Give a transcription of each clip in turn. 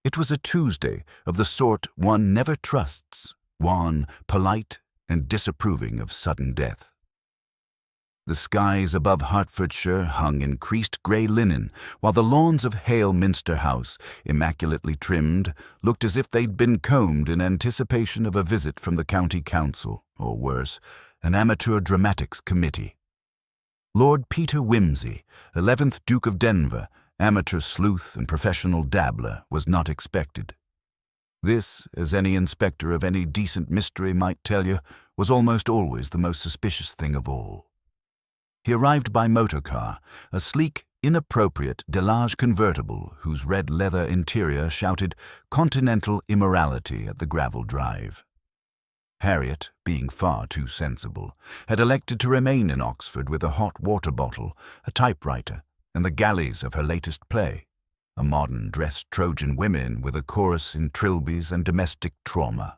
It was a Tuesday of the sort one never trusts, wan, polite, and disapproving of sudden death. The skies above Hertfordshire hung in creased grey linen, while the lawns of Hale Minster House, immaculately trimmed, looked as if they'd been combed in anticipation of a visit from the county council, or worse, an amateur dramatics committee. Lord Peter Wimsey, 11th Duke of Denver, amateur sleuth and professional dabbler, was not expected. This, as any inspector of any decent mystery might tell you, was almost always the most suspicious thing of all. He arrived by motor car, a sleek, inappropriate Delage convertible whose red leather interior shouted continental immorality at the gravel drive. Harriet, being far too sensible, had elected to remain in Oxford with a hot water bottle, a typewriter, and the galleys of her latest play, a modern-dressed Trojan women with a chorus in trilbies and domestic trauma.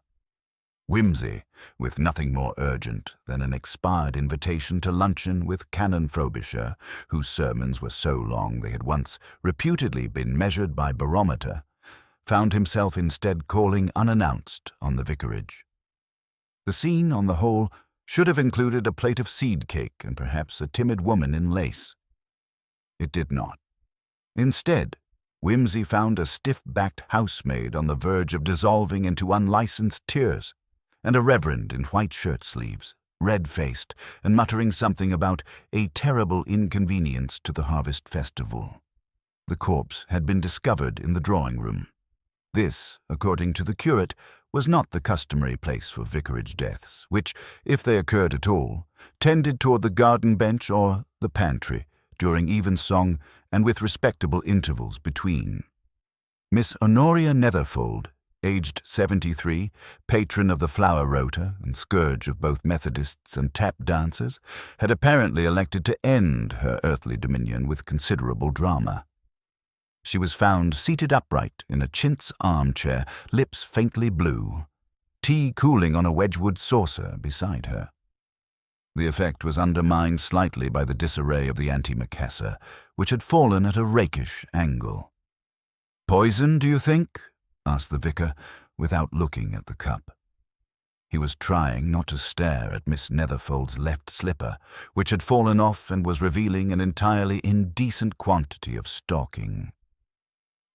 Wimsey, with nothing more urgent than an expired invitation to luncheon with Canon Frobisher, whose sermons were so long they had once reputedly been measured by barometer, found himself instead calling unannounced on the vicarage. The scene, on the whole, should have included a plate of seed cake and perhaps a timid woman in lace. It did not. Instead, Wimsey found a stiff-backed housemaid on the verge of dissolving into unlicensed tears, and a reverend in white shirt-sleeves, red-faced, and muttering something about a terrible inconvenience to the harvest festival. The corpse had been discovered in the drawing-room. This, according to the curate, was not the customary place for vicarage deaths, which, if they occurred at all, tended toward the garden bench or the pantry, during evensong and with respectable intervals between. Miss Honoria Netherfold, aged 73, patron of the Flower Rota and scourge of both Methodists and tap dancers, had apparently elected to end her earthly dominion with considerable drama. She was found seated upright in a chintz armchair, lips faintly blue, tea cooling on a Wedgwood saucer beside her. The effect was undermined slightly by the disarray of the antimacassar, which had fallen at a rakish angle. "Poison, do you think?" asked the vicar, without looking at the cup. He was trying not to stare at Miss Netherfold's left slipper, which had fallen off and was revealing an entirely indecent quantity of stocking.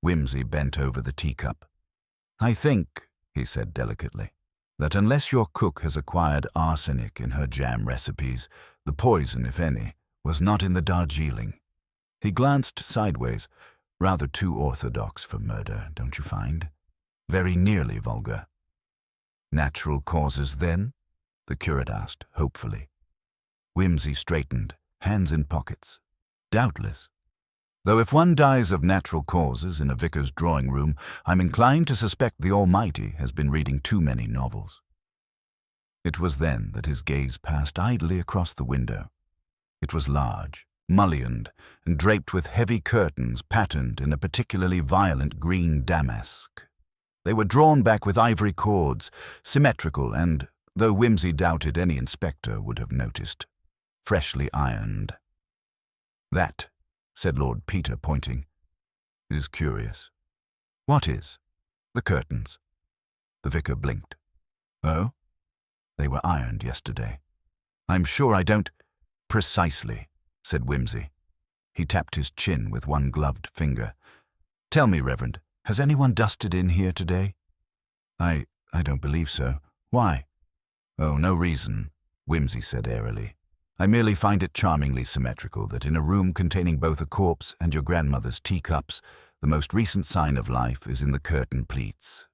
Wimsey bent over the teacup. "I think," he said delicately, "that unless your cook has acquired arsenic in her jam recipes, the poison, if any, was not in the Darjeeling." He glanced sideways. "Rather too orthodox for murder, don't you find? Very nearly vulgar." "Natural causes, then?" the curate asked, hopefully. Wimsey straightened, hands in pockets. "Doubtless. Though if one dies of natural causes in a vicar's drawing-room, I'm inclined to suspect the Almighty has been reading too many novels." It was then that his gaze passed idly across the window. It was large, mullioned, and draped with heavy curtains patterned in a particularly violent green damask. They were drawn back with ivory cords, symmetrical and, though Wimsey doubted any inspector would have noticed, freshly ironed. "That," said Lord Peter, pointing, "is curious." "What is?" "The curtains." The vicar blinked. "Oh? They were ironed yesterday." "I'm sure I don't—" "Precisely," said Wimsey. He tapped his chin with one gloved finger. "Tell me, Reverend, has anyone dusted in here today?" I don't believe so. Why?" "Oh, no reason," Wimsey said airily. "I merely find it charmingly symmetrical that in a room containing both a corpse and your grandmother's teacups, the most recent sign of life is in the curtain pleats."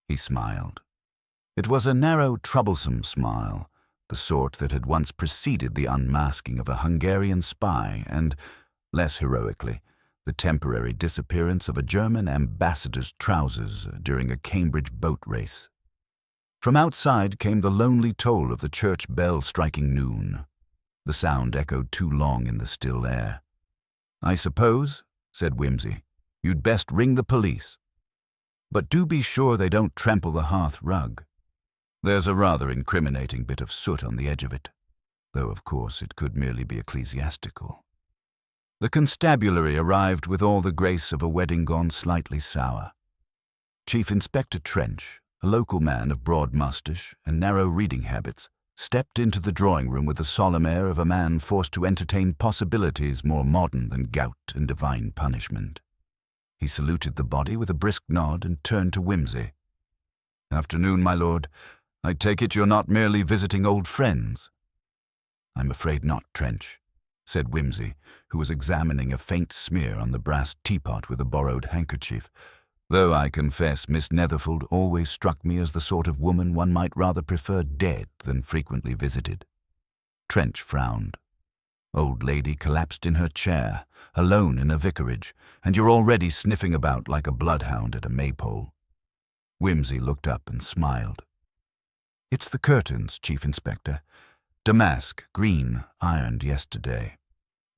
He smiled. It was a narrow, troublesome smile, the sort that had once preceded the unmasking of a Hungarian spy and, less heroically, the temporary disappearance of a German ambassador's trousers during a Cambridge boat race. From outside came the lonely toll of the church bell striking noon. The sound echoed too long in the still air. "I suppose," said Wimsey, "you'd best ring the police. But do be sure they don't trample the hearth rug. There's a rather incriminating bit of soot on the edge of it, though of course it could merely be ecclesiastical." The constabulary arrived with all the grace of a wedding gone slightly sour. Chief Inspector Trench, a local man of broad moustache and narrow reading habits, stepped into the drawing room with the solemn air of a man forced to entertain possibilities more modern than gout and divine punishment. He saluted the body with a brisk nod and turned to Whimsy. "Afternoon, my lord. I take it you're not merely visiting old friends?" "I'm afraid not, Trench," said Whimsy, who was examining a faint smear on the brass teapot with a borrowed handkerchief, "though I confess Miss Netherfield always struck me as the sort of woman one might rather prefer dead than frequently visited." Trench frowned. "Old lady collapsed in her chair, alone in a vicarage, and you're already sniffing about like a bloodhound at a maypole." Whimsy looked up and smiled. "It's the curtains, Chief Inspector. Damask, green, ironed yesterday.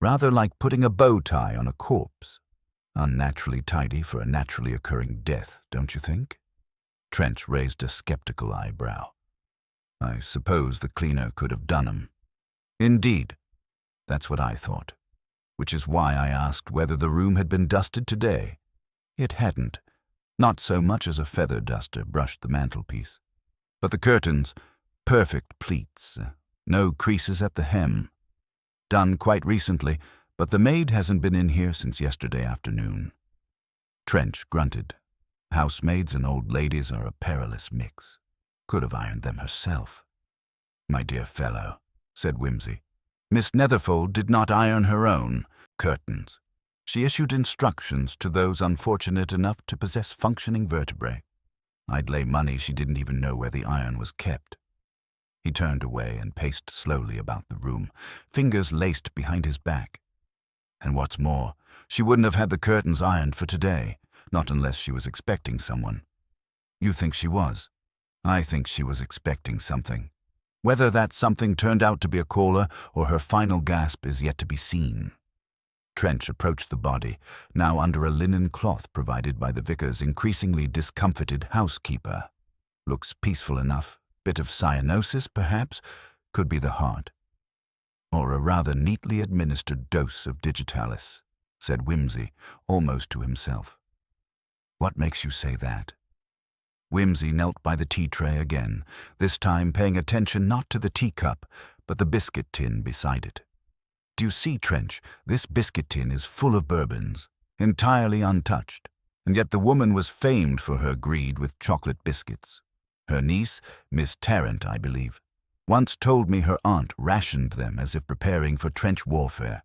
Rather like putting a bow tie on a corpse. Unnaturally tidy for a naturally occurring death, don't you think?" Trench raised a skeptical eyebrow. "I suppose the cleaner could have done 'em." "Indeed. That's what I thought. Which is why I asked whether the room had been dusted today. It hadn't. Not so much as a feather duster brushed the mantelpiece. But the curtains, perfect pleats, no creases at the hem. Done quite recently, but the maid hasn't been in here since yesterday afternoon." Trench grunted. Housemaids and old ladies are a perilous mix. Could have ironed them herself. "My dear fellow," said Whimsy, "Miss Netherfield did not iron her own curtains. She issued instructions to those unfortunate enough to possess functioning vertebrae. I'd lay money she didn't even know where the iron was kept." He turned away and paced slowly about the room, fingers laced behind his back. "And what's more, she wouldn't have had the curtains ironed for today, not unless she was expecting someone." "You think she was?" "I think she was expecting something. Whether that something turned out to be a caller or her final gasp is yet to be seen." Trench approached the body, now under a linen cloth provided by the vicar's increasingly discomfited housekeeper. "Looks peaceful enough. Bit of cyanosis, perhaps. Could be the heart. Or a rather neatly administered dose of digitalis," said Whimsy, almost to himself. "What makes you say that?" Whimsy knelt by the tea tray again, this time paying attention not to the teacup, but the biscuit tin beside it. "Do you see, Trench, this biscuit tin is full of bourbons, entirely untouched, and yet the woman was famed for her greed with chocolate biscuits. Her niece, Miss Tarrant, I believe, once told me her aunt rationed them as if preparing for trench warfare.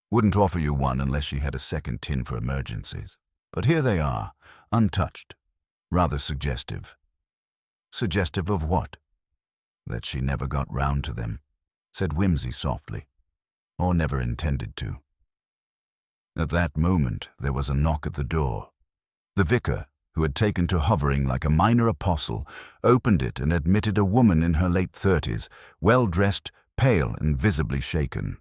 Wouldn't offer you one unless she had a second tin for emergencies. But here they are, untouched. Rather suggestive." "Suggestive of what?" "That she never got round to them," said Whimsy softly. "Or never intended to." At that moment there was a knock at the door. The vicar, who had taken to hovering like a minor apostle, opened it and admitted a woman in her late 30s, well-dressed, pale and visibly shaken.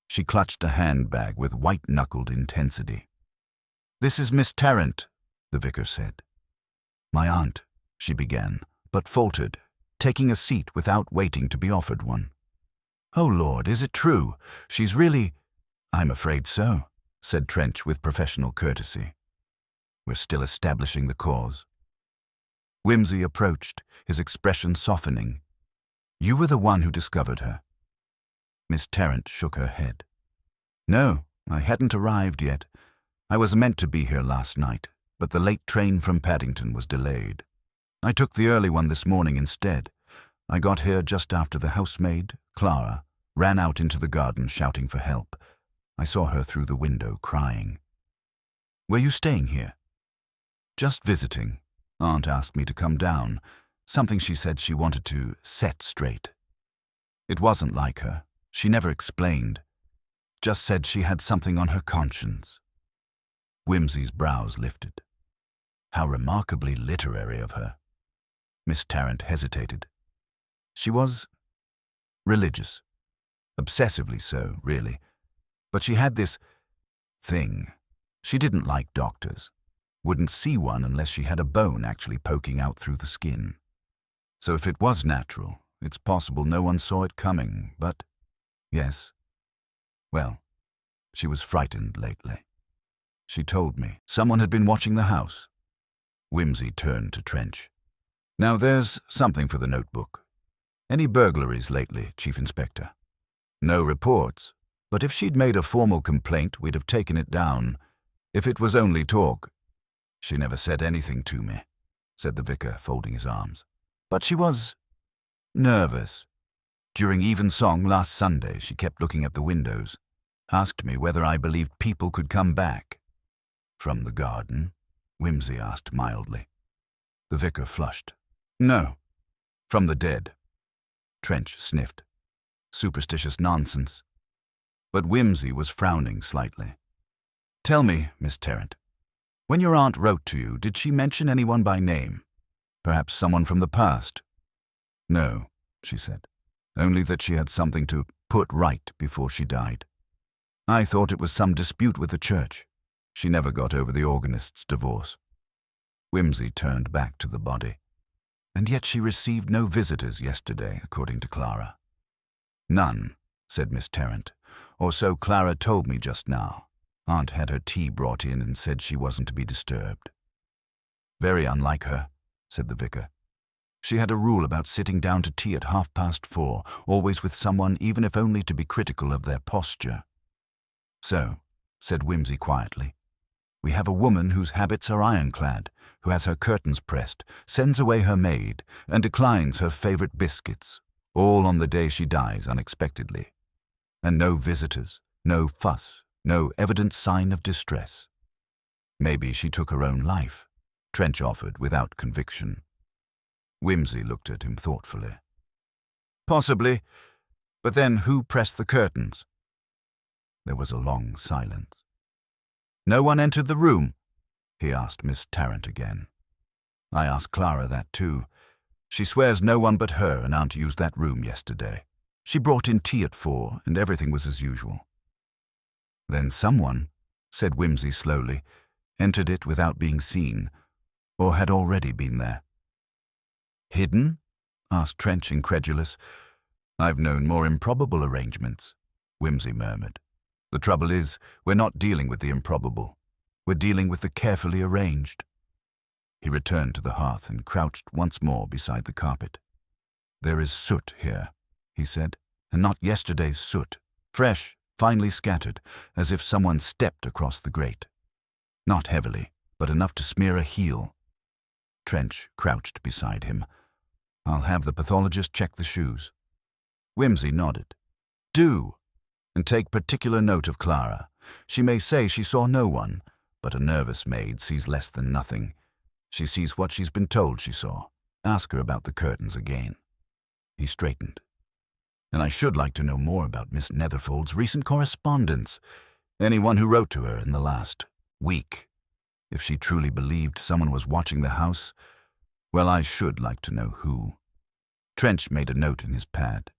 She clutched a handbag with white-knuckled intensity. "This is Miss Tarrant," the vicar said. "My aunt," she began, but faltered, taking a seat without waiting to be offered one. "Oh, Lord, is it true? She's really—" "I'm afraid so," said Trench with professional courtesy. "We're still establishing the cause." Whimsy approached, his expression softening. "You were the one who discovered her." Miss Tarrant shook her head. "No, I hadn't arrived yet. I was meant to be here last night, but the late train from Paddington was delayed. I took the early one this morning instead. I got here just after the housemaid, Clara, ran out into the garden shouting for help. I saw her through the window crying." "Were you staying here?" "Just visiting. Aunt asked me to come down. Something she said she wanted to set straight. It wasn't like her. She never explained. Just said she had something on her conscience." Whimsy's brows lifted. How remarkably literary of her. Miss Tarrant hesitated. She was religious. Obsessively so, really. But she had this thing. She didn't like doctors. Wouldn't see one unless she had a bone actually poking out through the skin. So if it was natural, it's possible no one saw it coming, but yes. Well, she was frightened lately. She told me someone had been watching the house. Whimsy turned to Trench. Now there's something for the notebook. Any burglaries lately, Chief Inspector? No reports, but if she'd made a formal complaint, we'd have taken it down. If it was only talk. She never said anything to me, said the vicar, folding his arms. But she was nervous. During evensong last Sunday, she kept looking at the windows, asked me whether I believed people could come back. From the garden? Whimsy asked mildly. The vicar flushed. No, from the dead. Trench sniffed. Superstitious nonsense. But Whimsy was frowning slightly. Tell me, Miss Tarrant, when your aunt wrote to you, did she mention anyone by name? Perhaps someone from the past? No, she said. Only that she had something to put right before she died. I thought it was some dispute with the church. She never got over the organist's divorce. Whimsy turned back to the body. And yet she received no visitors yesterday, according to Clara. None, said Miss Tarrant, or so Clara told me just now. Aunt had her tea brought in and said she wasn't to be disturbed. Very unlike her, said the vicar. She had a rule about sitting down to tea at 4:30, always with someone, even if only to be critical of their posture. So, said Whimsy quietly, we have a woman whose habits are ironclad, who has her curtains pressed, sends away her maid, and declines her favorite biscuits, all on the day she dies unexpectedly. And no visitors, no fuss, no evident sign of distress. Maybe she took her own life, Trench offered without conviction. Whimsy looked at him thoughtfully. Possibly, but then who pressed the curtains? There was a long silence. No one entered the room? He asked Miss Tarrant again. I asked Clara that too. She swears no one but her and Aunt used that room yesterday. She brought in tea at 4 and everything was as usual. Then someone, said Whimsy slowly, entered it without being seen, or had already been there. Hidden? Asked Trench, incredulous. I've known more improbable arrangements, Whimsy murmured. The trouble is, we're not dealing with the improbable. We're dealing with the carefully arranged. He returned to the hearth and crouched once more beside the carpet. There is soot here, he said, and not yesterday's soot, fresh, finely scattered, as if someone stepped across the grate. Not heavily, but enough to smear a heel. Trench crouched beside him. I'll have the pathologist check the shoes. Whimsy nodded. Do, and take particular note of Clara. She may say she saw no one, but a nervous maid sees less than nothing. She sees what she's been told she saw. Ask her about the curtains again. He straightened. And I should like to know more about Miss Netherfold's recent correspondence. Anyone who wrote to her in the last week. If she truly believed someone was watching the house, well, I should like to know who. Trench made a note in his pad.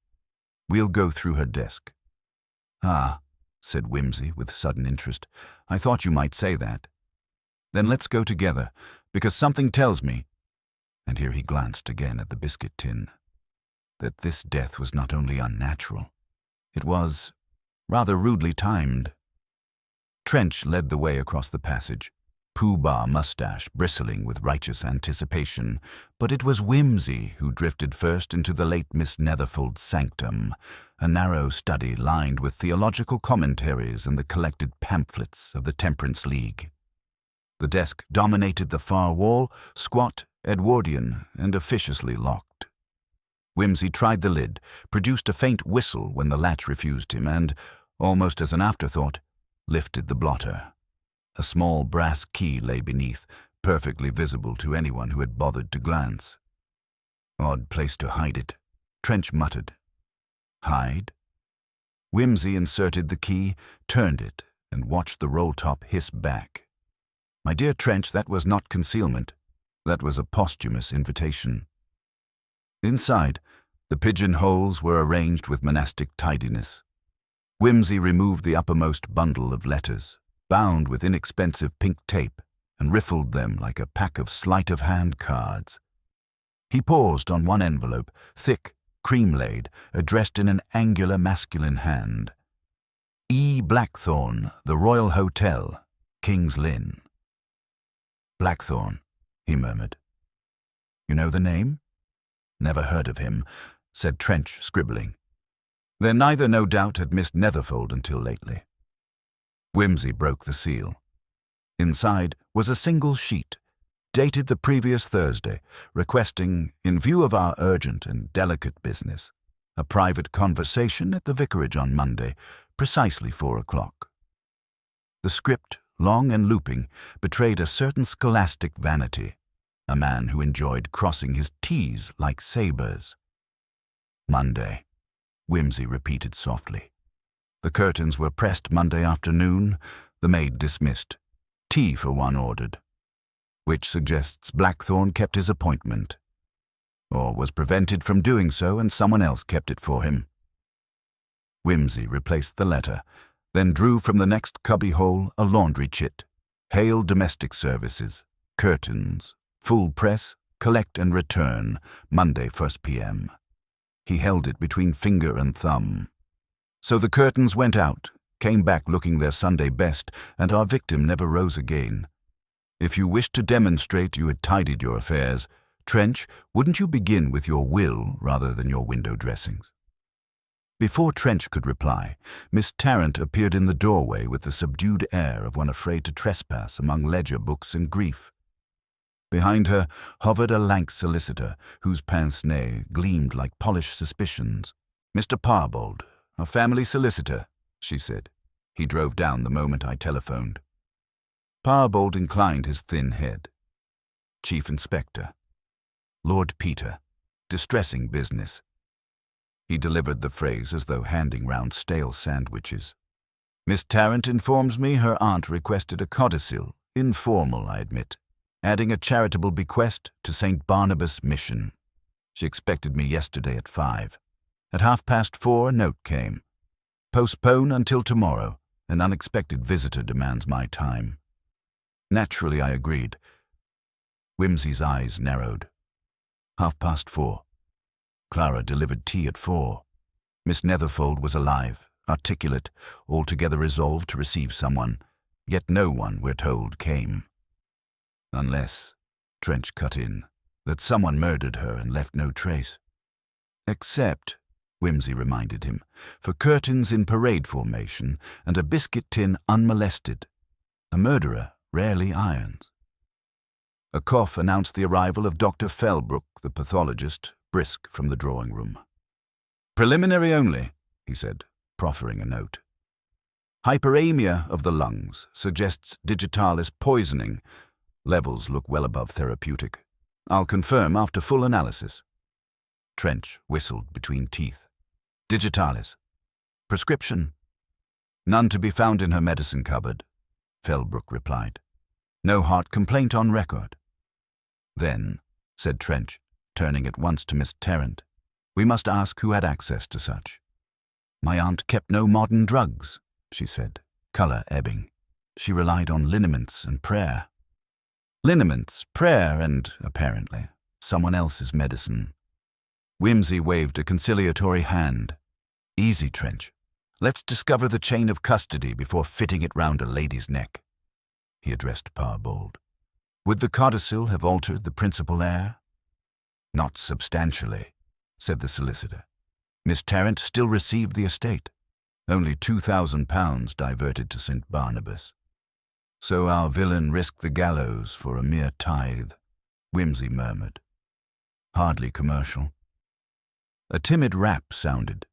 We'll go through her desk. Ah, said Whimsy with sudden interest. I thought you might say that. Then let's go together, because something tells me, and here he glanced again at the biscuit tin, that this death was not only unnatural, it was rather rudely timed. Trench led the way across the passage, Pooh-Bah mustache bristling with righteous anticipation, but it was Whimsy who drifted first into the late Miss Netherfold's sanctum, a narrow study lined with theological commentaries and the collected pamphlets of the Temperance League. The desk dominated the far wall, squat, Edwardian, and officiously locked. Whimsy tried the lid, produced a faint whistle when the latch refused him, and, almost as an afterthought, lifted the blotter. A small brass key lay beneath, perfectly visible to anyone who had bothered to glance. Odd place to hide it, Trench muttered. Hide? Whimsy inserted the key, turned it, and watched the roll-top hiss back. My dear Trench, that was not concealment. That was a posthumous invitation. Inside, the pigeonholes were arranged with monastic tidiness. Whimsy removed the uppermost bundle of letters, bound with inexpensive pink tape, and riffled them like a pack of sleight-of-hand cards. He paused on one envelope, thick, cream-laid, addressed in an angular masculine hand. E. Blackthorne, The Royal Hotel, King's Lynn. Blackthorne, he murmured. "You know the name?" "Never heard of him," said Trench, scribbling. Then neither, no doubt, had missed Netherfold until lately. Whimsy broke the seal. Inside was a single sheet, dated the previous Thursday, requesting, in view of our urgent and delicate business, a private conversation at the vicarage on Monday, precisely 4 o'clock. The script, long and looping, betrayed a certain scholastic vanity, a man who enjoyed crossing his T's like sabres. "Monday," Whimsy repeated softly. The curtains were pressed Monday afternoon, the maid dismissed. Tea for one ordered, which suggests Blackthorne kept his appointment, or was prevented from doing so and someone else kept it for him. Whimsy replaced the letter, then drew from the next cubbyhole a laundry chit. Hail domestic services, curtains, full press, collect and return, Monday 1 p.m. He held it between finger and thumb. So the curtains went out, came back looking their Sunday best, and our victim never rose again. If you wished to demonstrate you had tidied your affairs, Trench, wouldn't you begin with your will rather than your window dressings? Before Trench could reply, Miss Tarrant appeared in the doorway with the subdued air of one afraid to trespass among ledger books and grief. Behind her hovered a lank solicitor, whose pince-nez gleamed like polished suspicions. "Mr. Parbold, a family solicitor," she said. "He drove down the moment I telephoned." Parbold inclined his thin head. "Chief Inspector. Lord Peter. Distressing business." He delivered the phrase as though handing round stale sandwiches. "Miss Tarrant informs me her aunt requested a codicil, informal, I admit, adding a charitable bequest to St. Barnabas Mission. She expected me yesterday at 5. At 4:30 a note came. Postpone until tomorrow. An unexpected visitor demands my time. Naturally, I agreed. Whimsy's eyes narrowed. 4:30. Clara delivered tea at 4. Miss Netherfold was alive, articulate, altogether resolved to receive someone, yet no one, we're told, came. Unless, Trench cut in, that someone murdered her and left no trace. Except, Whimsy reminded him, for curtains in parade formation and a biscuit tin unmolested. A murderer rarely irons. A cough announced the arrival of Dr. Felbrook, the pathologist, brisk from the drawing-room. "Preliminary only," he said, proffering a note. "Hyperamia of the lungs suggests digitalis poisoning. Levels look well above therapeutic. I'll confirm after full analysis." Trench whistled between teeth. "Digitalis. Prescription?" "None to be found in her medicine cupboard," Felbrook replied. "No heart complaint on record." "Then," said Trench, turning at once to Miss Tarrant, "we must ask who had access to such." "My aunt kept no modern drugs," she said, colour ebbing. "She relied on liniments and prayer." "Liniments, prayer, and, apparently, someone else's medicine." Whimsy waved a conciliatory hand. "Easy, Trench. Let's discover the chain of custody before fitting it round a lady's neck." He addressed Parbold. "Would the codicil have altered the principal heir?" "Not substantially," said the solicitor. "Miss Tarrant still received the estate. Only £2,000 diverted to St. Barnabas. So our villain risked the gallows for a mere tithe," Whimsy murmured. "Hardly commercial." A timid rap sounded.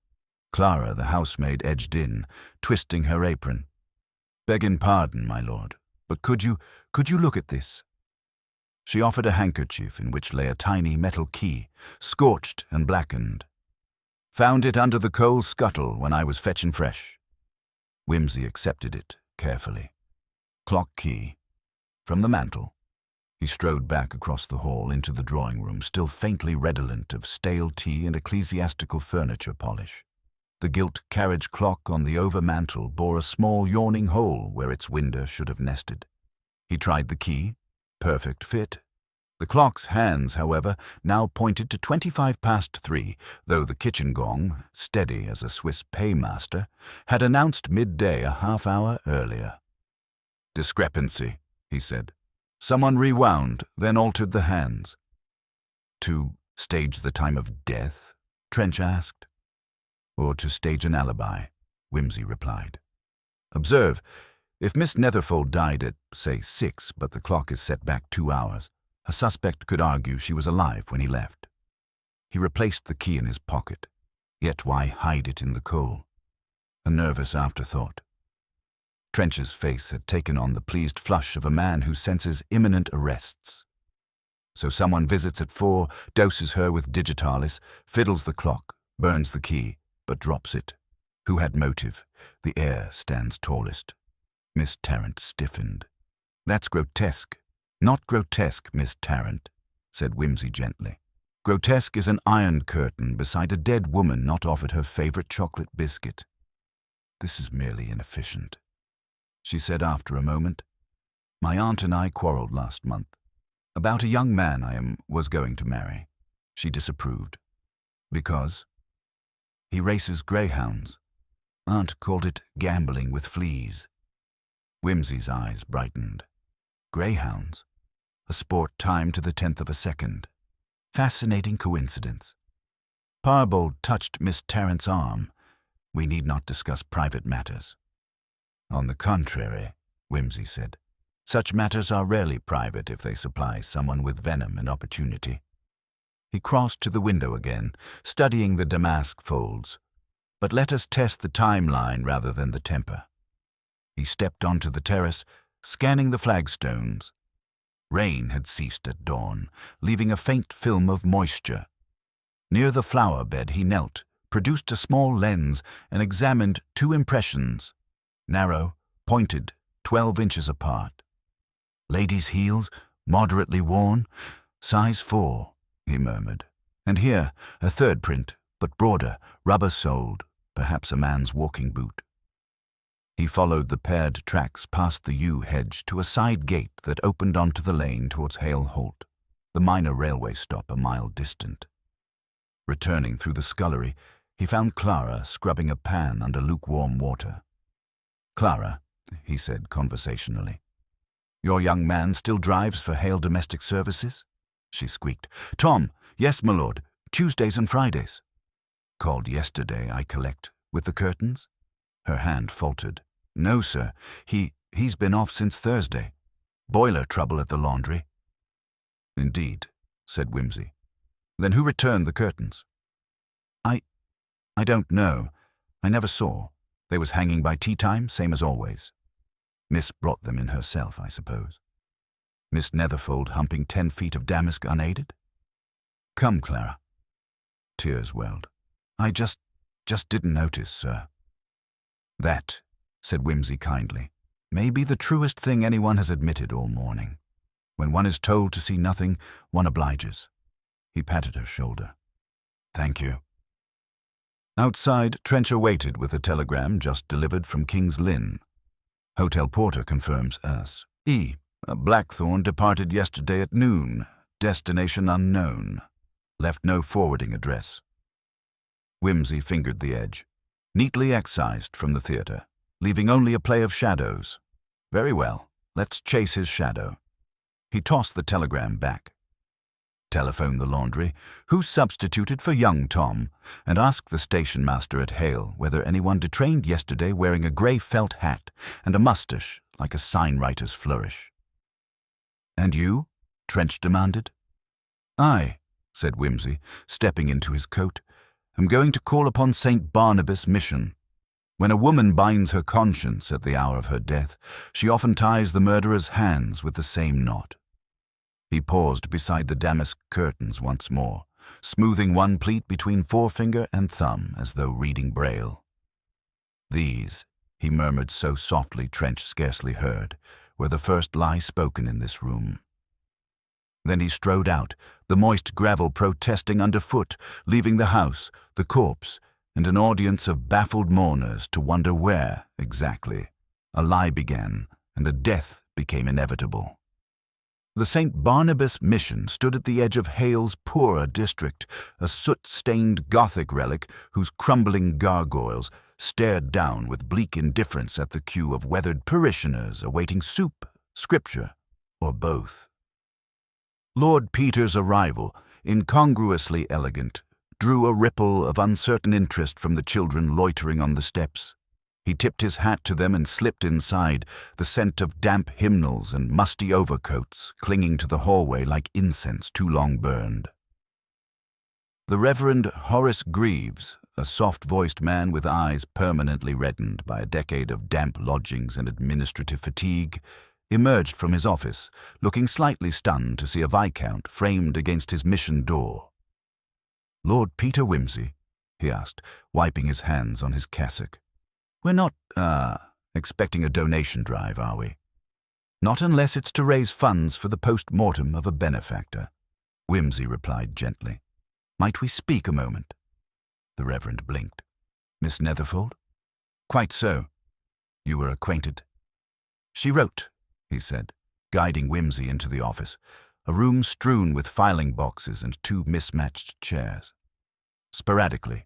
Clara, the housemaid, edged in, twisting her apron. "Begging pardon, my lord, but could you look at this?" She offered a handkerchief in which lay a tiny metal key, scorched and blackened. "Found it under the coal scuttle when I was fetching fresh." Whimsy accepted it carefully. Clock key. From the mantel. He strode back across the hall into the drawing-room, still faintly redolent of stale tea and ecclesiastical furniture polish. The gilt carriage clock on the over-mantel bore a small yawning hole where its window should have nested. He tried the key. Perfect fit. The clock's hands, however, now pointed to 3:25, though the kitchen gong, steady as a Swiss paymaster, had announced midday a half-hour earlier. "Discrepancy," he said. Someone rewound, then altered the hands. To stage the time of death? Trench asked. Or to stage an alibi, Whimsy replied. Observe, if Miss Netherfold died at, say, 6, but the clock is set back 2 hours, a suspect could argue she was alive when he left. He replaced the key in his pocket. Yet why hide it in the coal? A nervous afterthought. Trench's face had taken on the pleased flush of a man who senses imminent arrests. So someone visits at 4, doses her with digitalis, fiddles the clock, burns the key, but drops it. Who had motive? The heir stands tallest. Miss Tarrant stiffened. That's grotesque. Not grotesque, Miss Tarrant, said Whimsy gently. Grotesque is an iron curtain beside a dead woman not offered her favorite chocolate biscuit. This is merely inefficient, she said after a moment. My aunt and I quarreled last month. About a young man I was going to marry. She disapproved. Because? He races greyhounds. Aunt called it gambling with fleas. Whimsy's eyes brightened. Greyhounds? A sport timed to the 10th of a second. Fascinating coincidence. Parbold touched Miss Tarrant's arm. We need not discuss private matters. On the contrary, Whimsy said. Such matters are rarely private if they supply someone with venom and opportunity. He crossed to the window again, studying the damask folds. But let us test the timeline rather than the temper. He stepped onto the terrace, scanning the flagstones. Rain had ceased at dawn, leaving a faint film of moisture. Near the flower bed he knelt, produced a small lens, and examined 2 impressions. Narrow, pointed, 12 inches apart. Ladies' heels, moderately worn, size 4, he murmured. And here, a third print, but broader, rubber-soled, perhaps a man's walking boot. He followed the paired tracks past the yew hedge to a side gate that opened onto the lane towards Hale Holt, the minor railway stop a mile distant. Returning through the scullery, he found Clara scrubbing a pan under lukewarm water. Clara, he said conversationally. Your young man still drives for Hale Domestic Services? She squeaked. Tom, yes, my lord, Tuesdays and Fridays. Called yesterday, I collect, with the curtains? Her hand faltered. No, sir, he's been off since Thursday. Boiler trouble at the laundry. Indeed, said Whimsy. Then who returned the curtains? I don't know. I never saw. They was hanging by tea time, same as always. Miss brought them in herself, I suppose. Miss Netherfold humping 10 feet of damask unaided? Come, Clara. Tears welled. I just didn't notice, sir. That, said Whimsy kindly, may be the truest thing anyone has admitted all morning. When one is told to see nothing, one obliges. He patted her shoulder. Thank you. Outside, Trencher waited with a telegram just delivered from King's Lynn. Hotel porter confirms us. Blackthorn departed yesterday at noon. Destination unknown. Left no forwarding address. Whimsy fingered the edge. Neatly excised from the theatre, leaving only a play of shadows. Very well, let's chase his shadow. He tossed the telegram back. Telephone the laundry, who substituted for young Tom, and ask the station master at Hale whether anyone detrained yesterday wearing a grey felt hat and a moustache like a sign-writer's flourish. And you? Trench demanded. I, said Whimsy, stepping into his coat, am going to call upon St. Barnabas Mission. When a woman binds her conscience at the hour of her death, she often ties the murderer's hands with the same knot. He paused beside the damask curtains once more, smoothing one pleat between forefinger and thumb as though reading Braille. These, he murmured so softly Trench scarcely heard, were the first lie spoken in this room. Then he strode out, the moist gravel protesting underfoot, leaving the house, the corpse, and an audience of baffled mourners to wonder where, exactly, a lie began and a death became inevitable. The St. Barnabas Mission stood at the edge of Hale's poorer district, a soot-stained Gothic relic whose crumbling gargoyles stared down with bleak indifference at the queue of weathered parishioners awaiting soup, scripture, or both. Lord Peter's arrival, incongruously elegant, drew a ripple of uncertain interest from the children loitering on the steps. He tipped his hat to them and slipped inside, the scent of damp hymnals and musty overcoats clinging to the hallway like incense too long burned. The Reverend Horace Greaves, a soft-voiced man with eyes permanently reddened by a decade of damp lodgings and administrative fatigue, emerged from his office, looking slightly stunned to see a viscount framed against his mission door. "Lord Peter Wimsey?" he asked, wiping his hands on his cassock. "We're not, expecting a donation drive, are we?" "Not unless it's to raise funds for the post-mortem of a benefactor," Wimsey replied gently. "Might we speak a moment?" The Reverend blinked. "Miss Netherfold?" "Quite so. You were acquainted?" "She wrote," he said, guiding Wimsey into the office, a room strewn with filing boxes and two mismatched chairs. "Sporadically.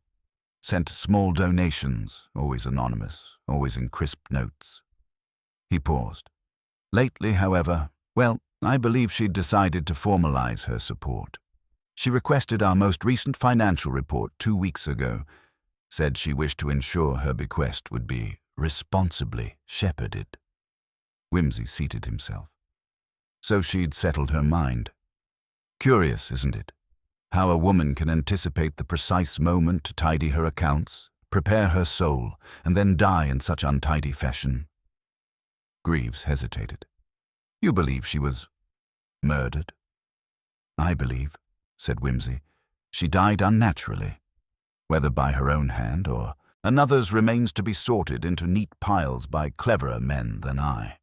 Sent small donations, always anonymous, always in crisp notes." He paused. "Lately, however, well, I believe she'd decided to formalize her support. She requested our most recent financial report 2 weeks ago, said she wished to ensure her bequest would be responsibly shepherded." Wimsey seated himself. So she'd settled her mind. Curious, isn't it? How a woman can anticipate the precise moment to tidy her accounts, prepare her soul, and then die in such untidy fashion. Greaves hesitated. "You believe she was murdered?" "I believe," said Wimsey, "she died unnaturally. Whether by her own hand or another's remains to be sorted into neat piles by cleverer men than I.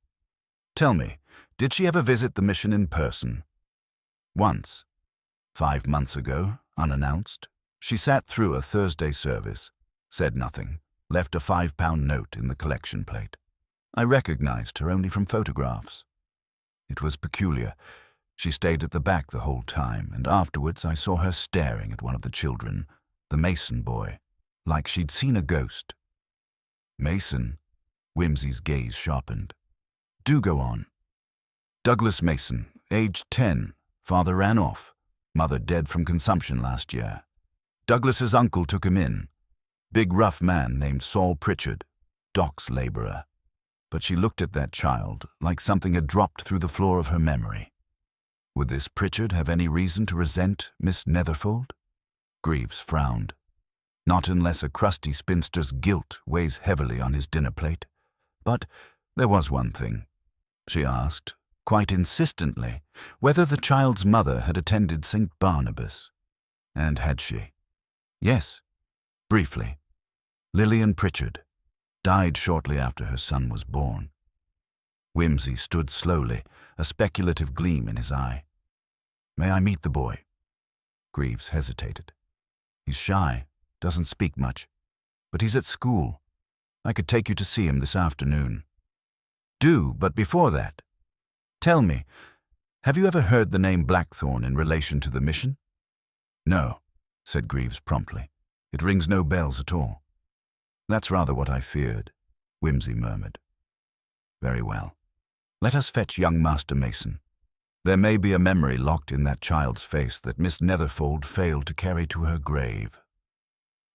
Tell me, did she ever visit the mission in person?" "Once. 5 months ago, unannounced. She sat through a Thursday service, said nothing, left a £5 note in the collection plate. I recognized her only from photographs. It was peculiar. She stayed at the back the whole time, and afterwards I saw her staring at one of the children, the Mason boy, like she'd seen a ghost." "Mason?" Wimsey's gaze sharpened. "Do go on." "Douglas Mason, aged 10, father ran off, mother dead from consumption last year. Douglas's uncle took him in. Big rough man named Saul Pritchard, docks laborer. But she looked at that child like something had dropped through the floor of her memory. Would this Pritchard have any reason to resent Miss Netherfold?" Greaves frowned. Not unless a crusty spinster's guilt weighs heavily on his dinner plate. But there was one thing. She asked, quite insistently, whether the child's mother had attended St. Barnabas. And had she? Yes, briefly. Lillian Pritchard died shortly after her son was born. Wimsey stood slowly, a speculative gleam in his eye. "May I meet the boy?" Greaves hesitated. "He's shy, doesn't speak much, but he's at school. I could take you to see him this afternoon." "Do, but before that, tell me, have you ever heard the name Blackthorne in relation to the mission?" "No," said Greaves promptly. "It rings no bells at all." "That's rather what I feared," Wimsey murmured. "Very well. Let us fetch young Master Mason. There may be a memory locked in that child's face that Miss Netherfold failed to carry to her grave."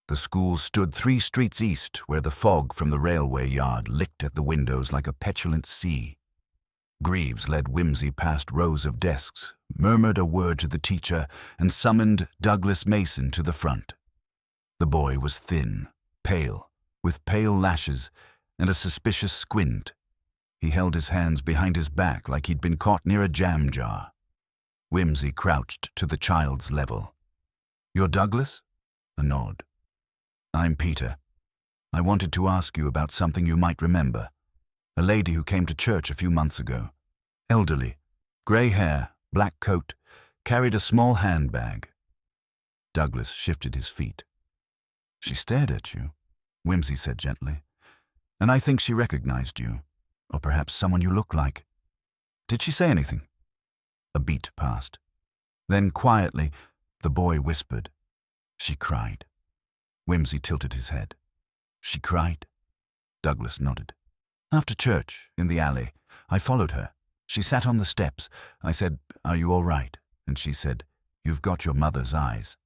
The school stood 3 streets east, where the fog from the railway yard licked at the windows like a petulant sea. Greaves led Wimsey past rows of desks, murmured a word to the teacher, and summoned Douglas Mason to the front. The boy was thin, pale, with pale lashes and a suspicious squint. He held his hands behind his back like he'd been caught near a jam jar. Wimsey crouched to the child's level. "You're Douglas?" A nod. "I'm Peter. I wanted to ask you about something you might remember. A lady who came to church a few months ago. Elderly, grey hair, black coat, carried a small handbag." Douglas shifted his feet. "She stared at you," Wimsey said gently. "And I think she recognized you, or perhaps someone you look like. Did she say anything?" A beat passed. Then quietly, the boy whispered, "She cried." Wimsey tilted his head. "She cried?" Douglas nodded. "After church, in the alley, I followed her. She sat on the steps. I said, "Are you all right?" And she said, "You've got your mother's eyes."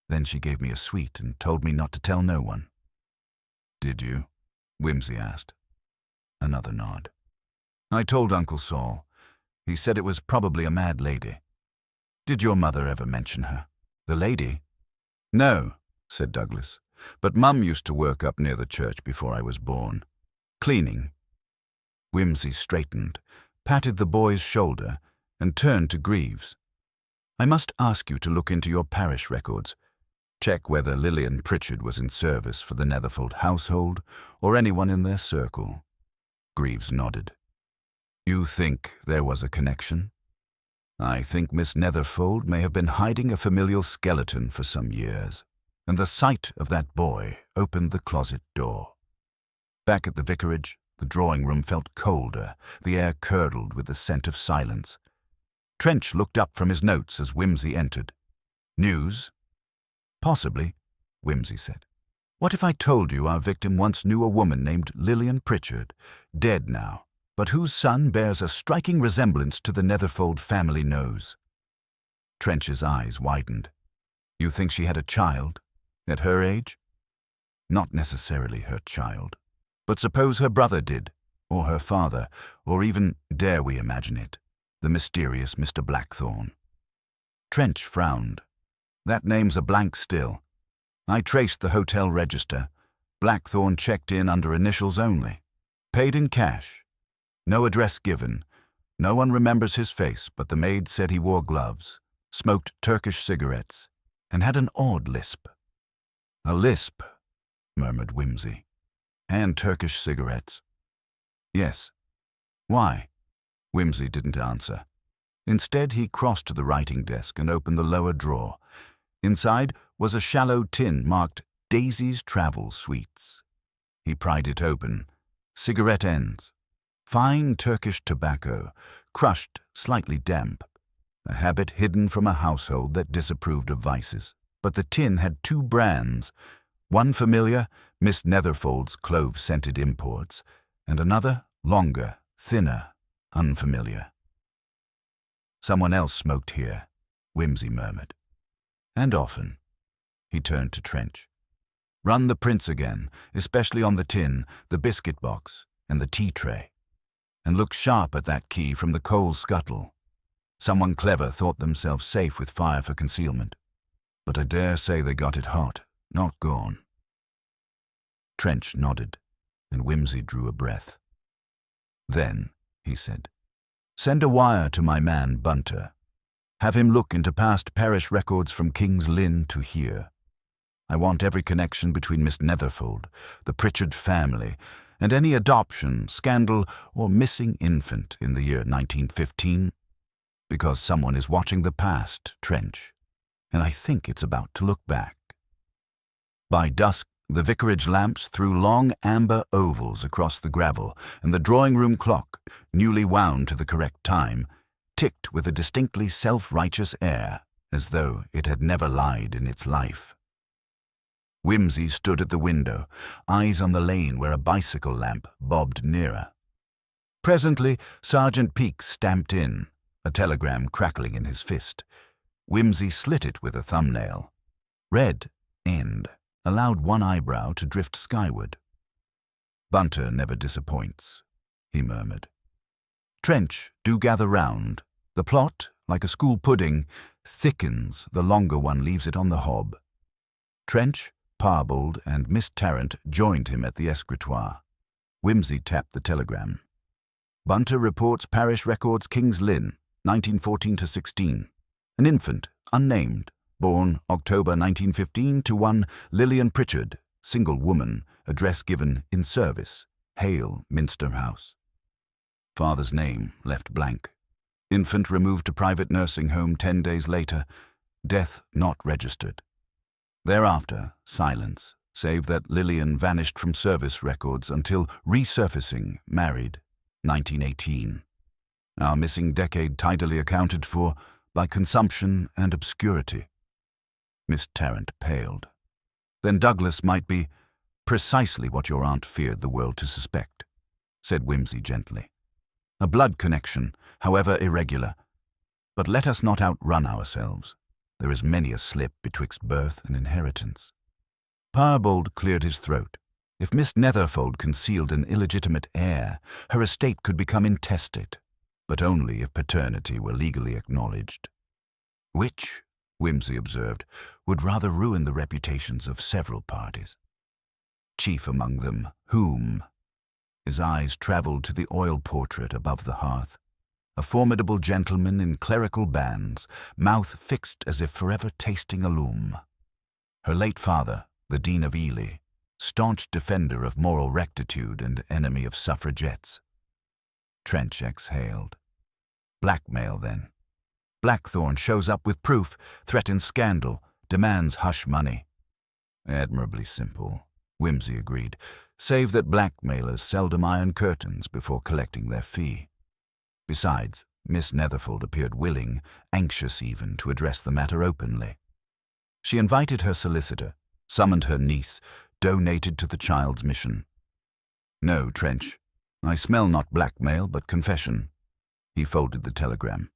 Then she gave me a sweet and told me not to tell no one. "Did you?" Whimsy asked. Another nod. "I told Uncle Saul. He said it was probably a mad lady." "Did your mother ever mention her?" "The lady?" "No," said Douglas, "but Mum used to work up near the church before I was born. Cleaning." Whimsy straightened, patted the boy's shoulder, and turned to Greaves. "I must ask you to look into your parish records. Check whether Lillian Pritchard was in service for the Netherfold household or anyone in their circle." Greaves nodded. "You think there was a connection?" "I think Miss Netherfold may have been hiding a familial skeleton for some years, and the sight of that boy opened the closet door." Back at the vicarage, the drawing room felt colder, the air curdled with the scent of silence. Trench looked up from his notes as Whimsy entered. "News?" "Possibly," Whimsy said. "What if I told you our victim once knew a woman named Lillian Pritchard, dead now, but whose son bears a striking resemblance to the Netherfold family nose?" Trench's eyes widened. "You think she had a child? At her age?" "Not necessarily her child. But suppose her brother did, or her father, or even, dare we imagine it, the mysterious Mr. Blackthorne." Trench frowned. "That name's a blank still. I traced the hotel register. Blackthorne checked in under initials only. Paid in cash. No address given. No one remembers his face, but the maid said he wore gloves, smoked Turkish cigarettes, and had an odd lisp." "A lisp," murmured Whimsy. "And Turkish cigarettes." "Yes." "Why?" Whimsy didn't answer. Instead, he crossed to the writing desk and opened the lower drawer. Inside was a shallow tin marked Daisy's Travel Sweets. He pried it open. Cigarette ends. Fine Turkish tobacco, crushed, slightly damp. A habit hidden from a household that disapproved of vices. But the tin had two brands. One familiar, Miss Netherfold's clove-scented imports, and another, longer, thinner, unfamiliar. "Someone else smoked here," Whimsy murmured. "And often." He turned to Trench. "Run the prints again, especially on the tin, the biscuit box, and the tea tray. And look sharp at that key from the coal scuttle. Someone clever thought themselves safe with fire for concealment. But I dare say they got it hot, not gone." Trench nodded, and Whimsy drew a breath. "Then," he said, "send a wire to my man Bunter. Have him look into past parish records from King's Lynn to here. I want every connection between Miss Netherfold, the Pritchard family, and any adoption, scandal, or missing infant in the year 1915. Because someone is watching the past, Trench, and I think it's about to look back." By dusk, the vicarage lamps threw long amber ovals across the gravel, and the drawing-room clock, newly wound to the correct time, ticked with a distinctly self-righteous air, as though it had never lied in its life. Whimsy stood at the window, eyes on the lane where a bicycle lamp bobbed nearer. Presently, Sergeant Peake stamped in, a telegram crackling in his fist. Whimsy slit it with a thumbnail. Red end allowed one eyebrow to drift skyward. "Bunter never disappoints," he murmured. "Trench, do gather round. The plot, like a school pudding, thickens the longer one leaves it on the hob." Trench, Parbold, and Miss Tarrant joined him at the escritoire. Whimsy tapped the telegram. "Bunter reports parish records King's Lynn, 1914-16. An infant, unnamed, born October 1915 to one Lillian Pritchard, single woman, address given in service, Hale, Minster House. Father's name left blank. Infant removed to private nursing home 10 days later. Death not registered. Thereafter, silence, save that Lillian vanished from service records until resurfacing, married, 1918. Our missing decade tidily accounted for by consumption and obscurity." Miss Tarrant paled. "Then Douglas might be precisely what your aunt feared the world to suspect," said Whimsy gently. A blood connection, however irregular. But let us not outrun ourselves. There is many a slip betwixt birth and inheritance. Parbold cleared his throat. If Miss Netherfold concealed an illegitimate heir, her estate could become intestate, but only if paternity were legally acknowledged. Which, Wimsey observed, would rather ruin the reputations of several parties. Chief among them, whom? His eyes travelled to the oil portrait above the hearth. A formidable gentleman in clerical bands, mouth fixed as if forever tasting a loom. Her late father, the Dean of Ely, staunch defender of moral rectitude and enemy of suffragettes. Trench exhaled. Blackmail, then. Blackthorne shows up with proof, threatens scandal, demands hush money. Admirably simple, Wimsey agreed, save that blackmailers seldom iron curtains before collecting their fee. Besides, Miss Netherfold appeared willing, anxious even, to address the matter openly. She invited her solicitor, summoned her niece, donated to the child's mission. No, Trench, I smell not blackmail but confession. He folded the telegram.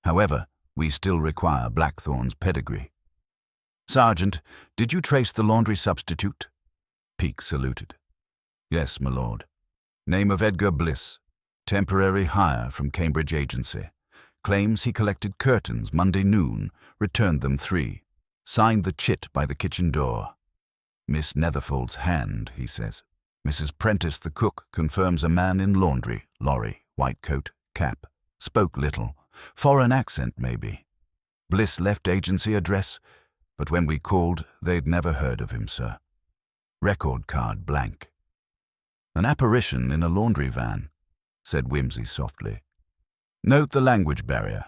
However, we still require Blackthorne's pedigree. Sergeant, did you trace the laundry substitute? Peake saluted. Yes, my lord. Name of Edgar Bliss. Temporary hire from Cambridge agency. Claims he collected curtains Monday noon, returned them 3. Signed the chit by the kitchen door. Miss Netherfold's hand, he says. Mrs. Prentice, the cook, confirms a man in laundry, lorry, white coat, cap. Spoke little. Foreign accent, maybe. Bliss left agency address, but when we called, they'd never heard of him, sir. Record card blank. An apparition in a laundry van, said Wimsey softly. Note the language barrier.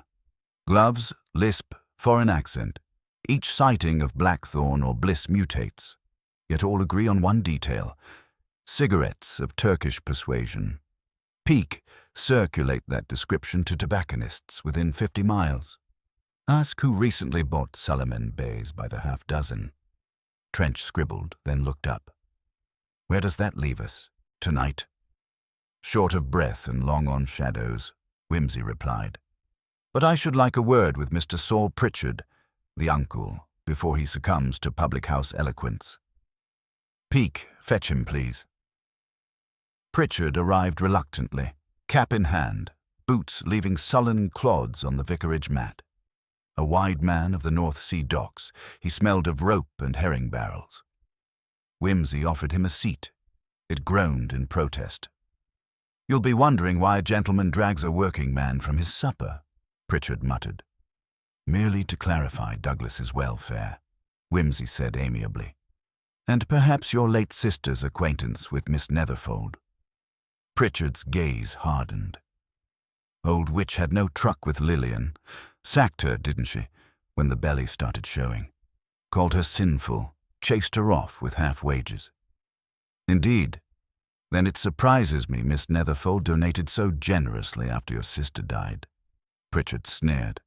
Gloves, lisp, foreign accent. Each sighting of Blackthorne or Bliss mutates, yet all agree on one detail. Cigarettes of Turkish persuasion. Peake, circulate that description to tobacconists within 50 miles. Ask who recently bought Suleiman Beys by the half-dozen. Trench scribbled, then looked up. Where does that leave us? Tonight? Short of breath and long on shadows, Wimsey replied. But I should like a word with Mr. Saul Pritchard, the uncle, before he succumbs to public-house eloquence. Peake, fetch him, please. Pritchard arrived reluctantly, cap in hand, boots leaving sullen clods on the vicarage mat. A wide man of the North Sea docks, he smelled of rope and herring barrels. Wimsey offered him a seat. It groaned in protest. You'll be wondering why a gentleman drags a working man from his supper, Pritchard muttered. Merely to clarify Douglas's welfare, Wimsey said amiably. And perhaps your late sister's acquaintance with Miss Netherfold. Pritchard's gaze hardened. Old witch had no truck with Lillian. Sacked her, didn't she, when the belly started showing. Called her sinful, chased her off with half wages. Indeed. Then it surprises me Miss Netherfold donated so generously after your sister died. Pritchard sneered.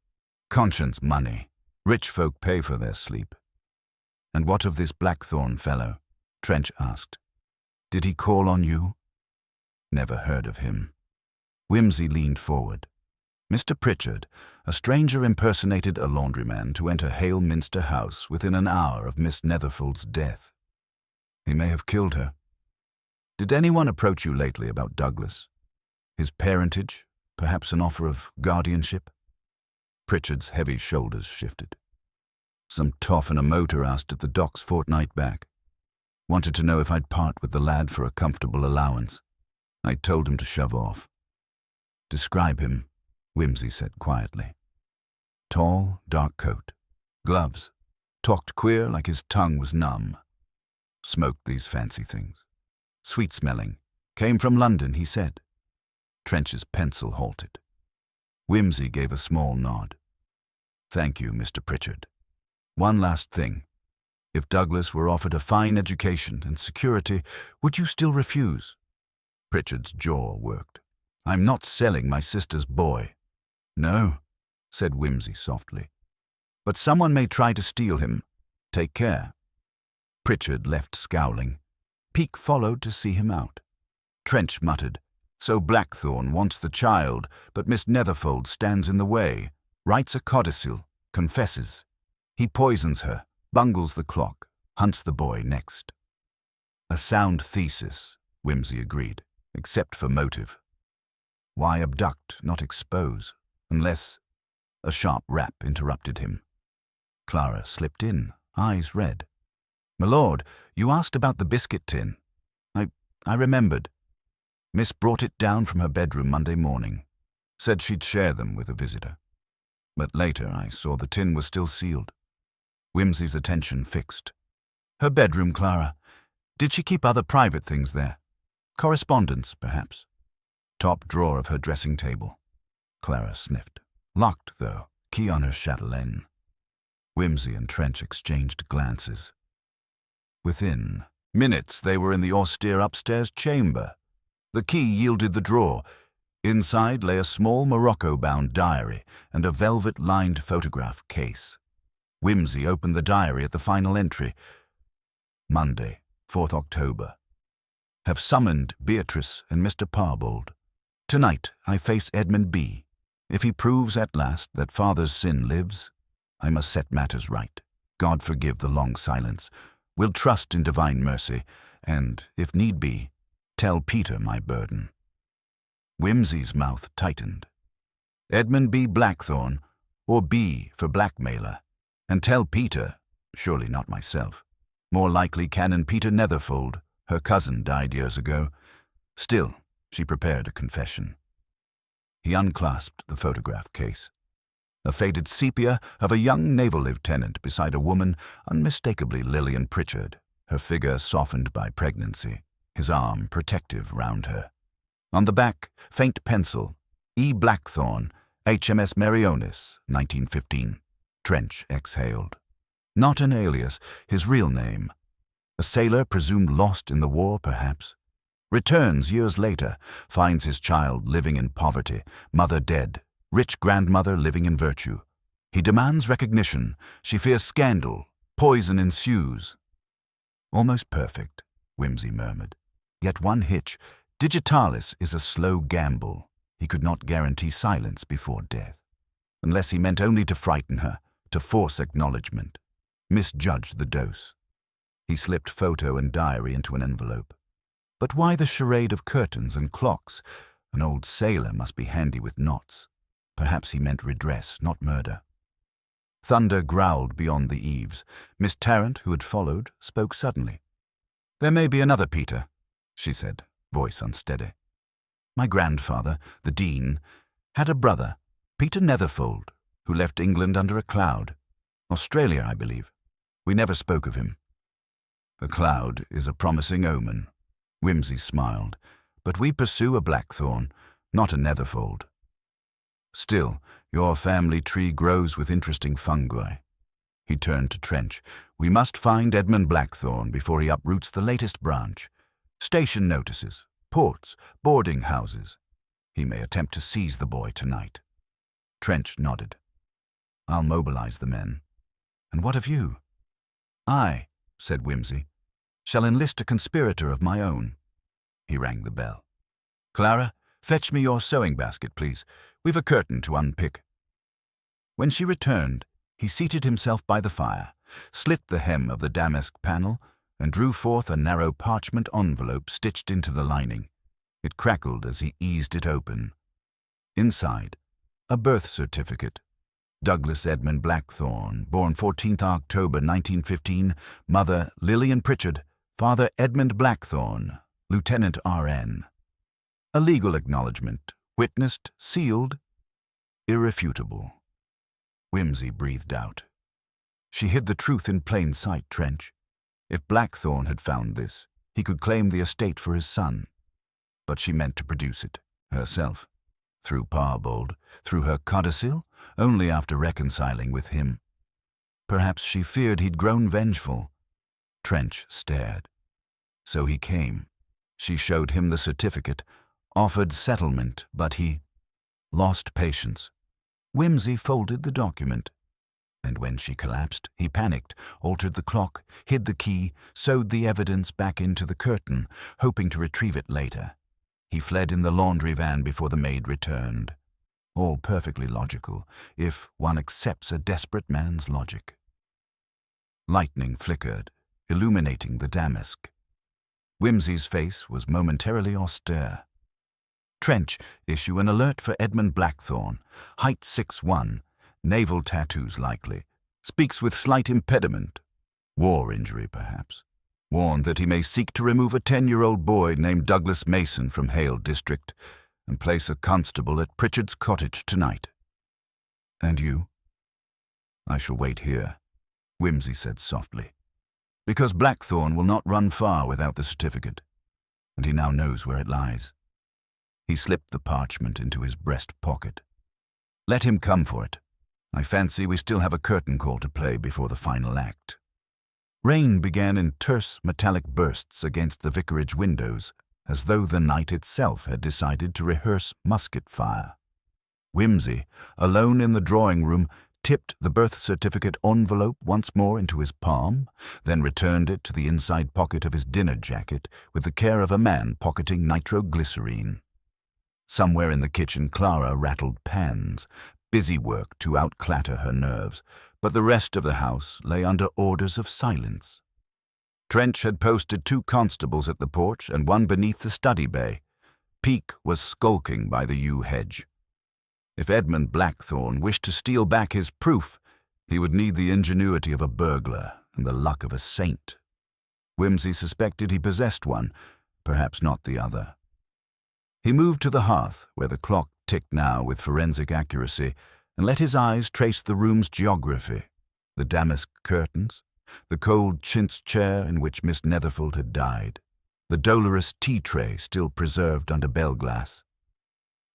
Conscience money. Rich folk pay for their sleep. And what of this Blackthorne fellow? Trench asked. Did he call on you? Never heard of him. Wimsey leaned forward. Mr. Pritchard, a stranger impersonated a laundryman to enter Hale Minster House within an hour of Miss Netherfold's death. He may have killed her. Did anyone approach you lately about Douglas? His parentage, perhaps an offer of guardianship? Pritchard's heavy shoulders shifted. Some toff in a motor asked at the docks fortnight back. Wanted to know if I'd part with the lad for a comfortable allowance. I told him to shove off. Describe him, Wimsey said quietly. Tall, dark coat, gloves, talked queer like his tongue was numb. Smoked these fancy things. Sweet-smelling. Came from London, he said. Trench's pencil halted. Wimsey gave a small nod. Thank you, Mr. Pritchard. One last thing. If Douglas were offered a fine education and security, would you still refuse? Pritchard's jaw worked. I'm not selling my sister's boy. No, said Wimsey softly. But someone may try to steal him. Take care. Pritchard left scowling. Peake followed to see him out. Trench muttered, So Blackthorne wants the child, but Miss Netherfold stands in the way, writes a codicil, confesses. He poisons her, bungles the clock, hunts the boy next. A sound thesis, Wimsey agreed, except for motive. Why abduct, not expose, unless... A sharp rap interrupted him. Clara slipped in, eyes red. "My lord, you asked about the biscuit tin. I remembered. Miss brought it down from her bedroom Monday morning. Said she'd share them with a visitor. But later I saw the tin was still sealed." Wimsey's attention fixed. "Her bedroom, Clara. Did she keep other private things there? Correspondence, perhaps?" "Top drawer of her dressing table." Clara sniffed. "Locked, though. Key on her chatelaine." Wimsey and Trench exchanged glances. Within minutes they were in the austere upstairs chamber. The key yielded the drawer. Inside lay a small Morocco-bound diary and a velvet-lined photograph case. Wimsey opened the diary at the final entry. Monday, 4th October. "Have summoned Beatrice and Mr. Parbold. Tonight I face Edmund B. If he proves at last that father's sin lives, I must set matters right. God forgive the long silence. Will trust in divine mercy, and, if need be, tell Peter my burden." Wimsey's mouth tightened. Edmund B. Blackthorne, or B for blackmailer, and tell Peter, surely not myself. More likely Canon Peter Netherfold, her cousin died years ago. Still, she prepared a confession. He unclasped the photograph case. A faded sepia of a young naval lieutenant beside a woman unmistakably Lillian Pritchard, her figure softened by pregnancy, his arm protective round her. On the back, faint pencil, E. Blackthorne, HMS Meriones, 1915. Trench exhaled. Not an alias, his real name. A sailor presumed lost in the war, perhaps. Returns years later, finds his child living in poverty, mother dead, rich grandmother living in virtue. He demands recognition. She fears scandal. Poison ensues. "Almost perfect," Wimsey murmured. "Yet one hitch. Digitalis is a slow gamble. He could not guarantee silence before death. Unless he meant only to frighten her, to force acknowledgement. Misjudged the dose." He slipped photo and diary into an envelope. But why the charade of curtains and clocks? An old sailor must be handy with knots. Perhaps he meant redress, not murder. Thunder growled beyond the eaves. Miss Tarrant, who had followed, spoke suddenly. "There may be another Peter," she said, voice unsteady. "My grandfather, the Dean, had a brother, Peter Netherfold, who left England under a cloud. Australia, I believe. We never spoke of him." "A cloud is a promising omen." Wimsey smiled. "But we pursue a Blackthorne, not a Netherfold. Still, your family tree grows with interesting fungi." He turned to Trench. "We must find Edmund Blackthorne before he uproots the latest branch. Station notices, ports, boarding houses. He may attempt to seize the boy tonight." Trench nodded. "I'll mobilize the men." "And what of you?" "I," said Wimsey, "shall enlist a conspirator of my own." He rang the bell. "Clara, fetch me your sewing basket, please. We've a curtain to unpick." When she returned, he seated himself by the fire, slit the hem of the damask panel, and drew forth a narrow parchment envelope stitched into the lining. It crackled as he eased it open. Inside, a birth certificate. Douglas Edmund Blackthorne, born 14th October 1915, mother Lillian Pritchard, father Edmund Blackthorne, Lieutenant R.N. A legal acknowledgement, witnessed, sealed, irrefutable. Wimsey breathed out. She hid the truth in plain sight, Trench. If Blackthorne had found this, he could claim the estate for his son. But she meant to produce it, herself. Through Parbold, through her codicil, only after reconciling with him. Perhaps she feared he'd grown vengeful. Trench stared. So he came. She showed him the certificate, offered settlement, but he lost patience. Wimsey folded the document. And when she collapsed, he panicked, altered the clock, hid the key, sewed the evidence back into the curtain, hoping to retrieve it later. He fled in the laundry van before the maid returned. All perfectly logical, if one accepts a desperate man's logic. Lightning flickered, illuminating the damask. Whimsy's face was momentarily austere. Trench, issue an alert for Edmund Blackthorne, height 6'1", naval tattoos likely, speaks with slight impediment. War injury, perhaps. Warned that he may seek to remove a 10-year-old boy named Douglas Mason from Hale District and place a constable at Pritchard's cottage tonight. And you? I shall wait here, Whimsy said softly, because Blackthorne will not run far without the certificate, and he now knows where it lies. He slipped the parchment into his breast pocket. Let him come for it. I fancy we still have a curtain call to play before the final act. Rain began in terse metallic bursts against the vicarage windows, as though the night itself had decided to rehearse musket fire. Whimsy, alone in the drawing-room, tipped the birth certificate envelope once more into his palm, then returned it to the inside pocket of his dinner jacket with the care of a man pocketing nitroglycerine. Somewhere in the kitchen Clara rattled pans, busy work to outclatter her nerves, but the rest of the house lay under orders of silence. Trench had posted 2 constables at the porch and 1 beneath the study bay. Peake was skulking by the yew hedge. If Edmund Blackthorne wished to steal back his proof, he would need the ingenuity of a burglar and the luck of a saint. Whimsy suspected he possessed one, perhaps not the other. He moved to the hearth, where the clock ticked now with forensic accuracy, and let his eyes trace the room's geography, the damask curtains, the cold chintz chair in which Miss Netherfield had died, the dolorous tea tray still preserved under bell glass.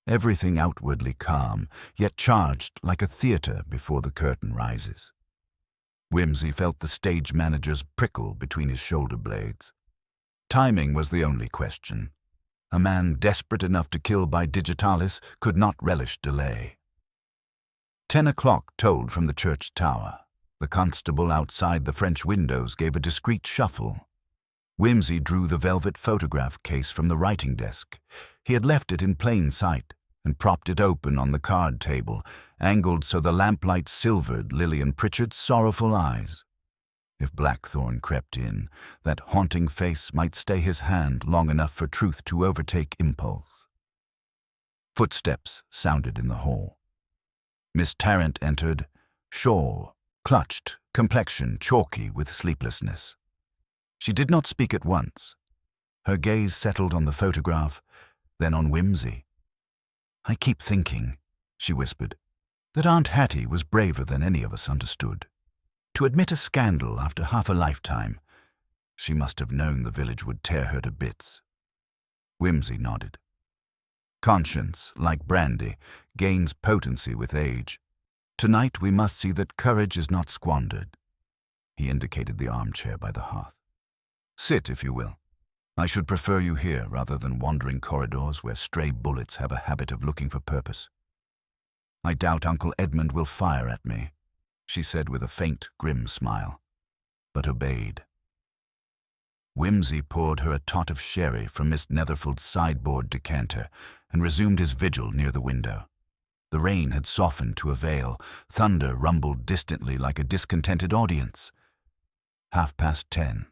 Everything outwardly calm, yet charged like a theatre before the curtain rises. Whimsy felt the stage manager's prickle between his shoulder blades. Timing was the only question. A man desperate enough to kill by digitalis could not relish delay. 10 o'clock tolled from the church tower. The constable outside the French windows gave a discreet shuffle. Whimsy drew the velvet photograph case from the writing desk. He had left it in plain sight and propped it open on the card table, angled so the lamplight silvered Lillian Pritchard's sorrowful eyes. If Blackthorne crept in, that haunting face might stay his hand long enough for truth to overtake impulse. Footsteps sounded in the hall. Miss Tarrant entered, shawl clutched, complexion chalky with sleeplessness. She did not speak at once. Her gaze settled on the photograph, then on Whimsy. "I keep thinking," she whispered, "that Aunt Hattie was braver than any of us understood. To admit a scandal after half a lifetime, she must have known the village would tear her to bits." Whimsy nodded. Conscience, like brandy, gains potency with age. Tonight we must see that courage is not squandered. He indicated the armchair by the hearth. "Sit, if you will. I should prefer you here rather than wandering corridors where stray bullets have a habit of looking for purpose. I doubt Uncle Edmund will fire at me," she said with a faint, grim smile, but obeyed. Whimsy poured her a tot of sherry from Miss Netherfield's sideboard decanter and resumed his vigil near the window. The rain had softened to a veil. Thunder rumbled distantly like a discontented audience. 10:30.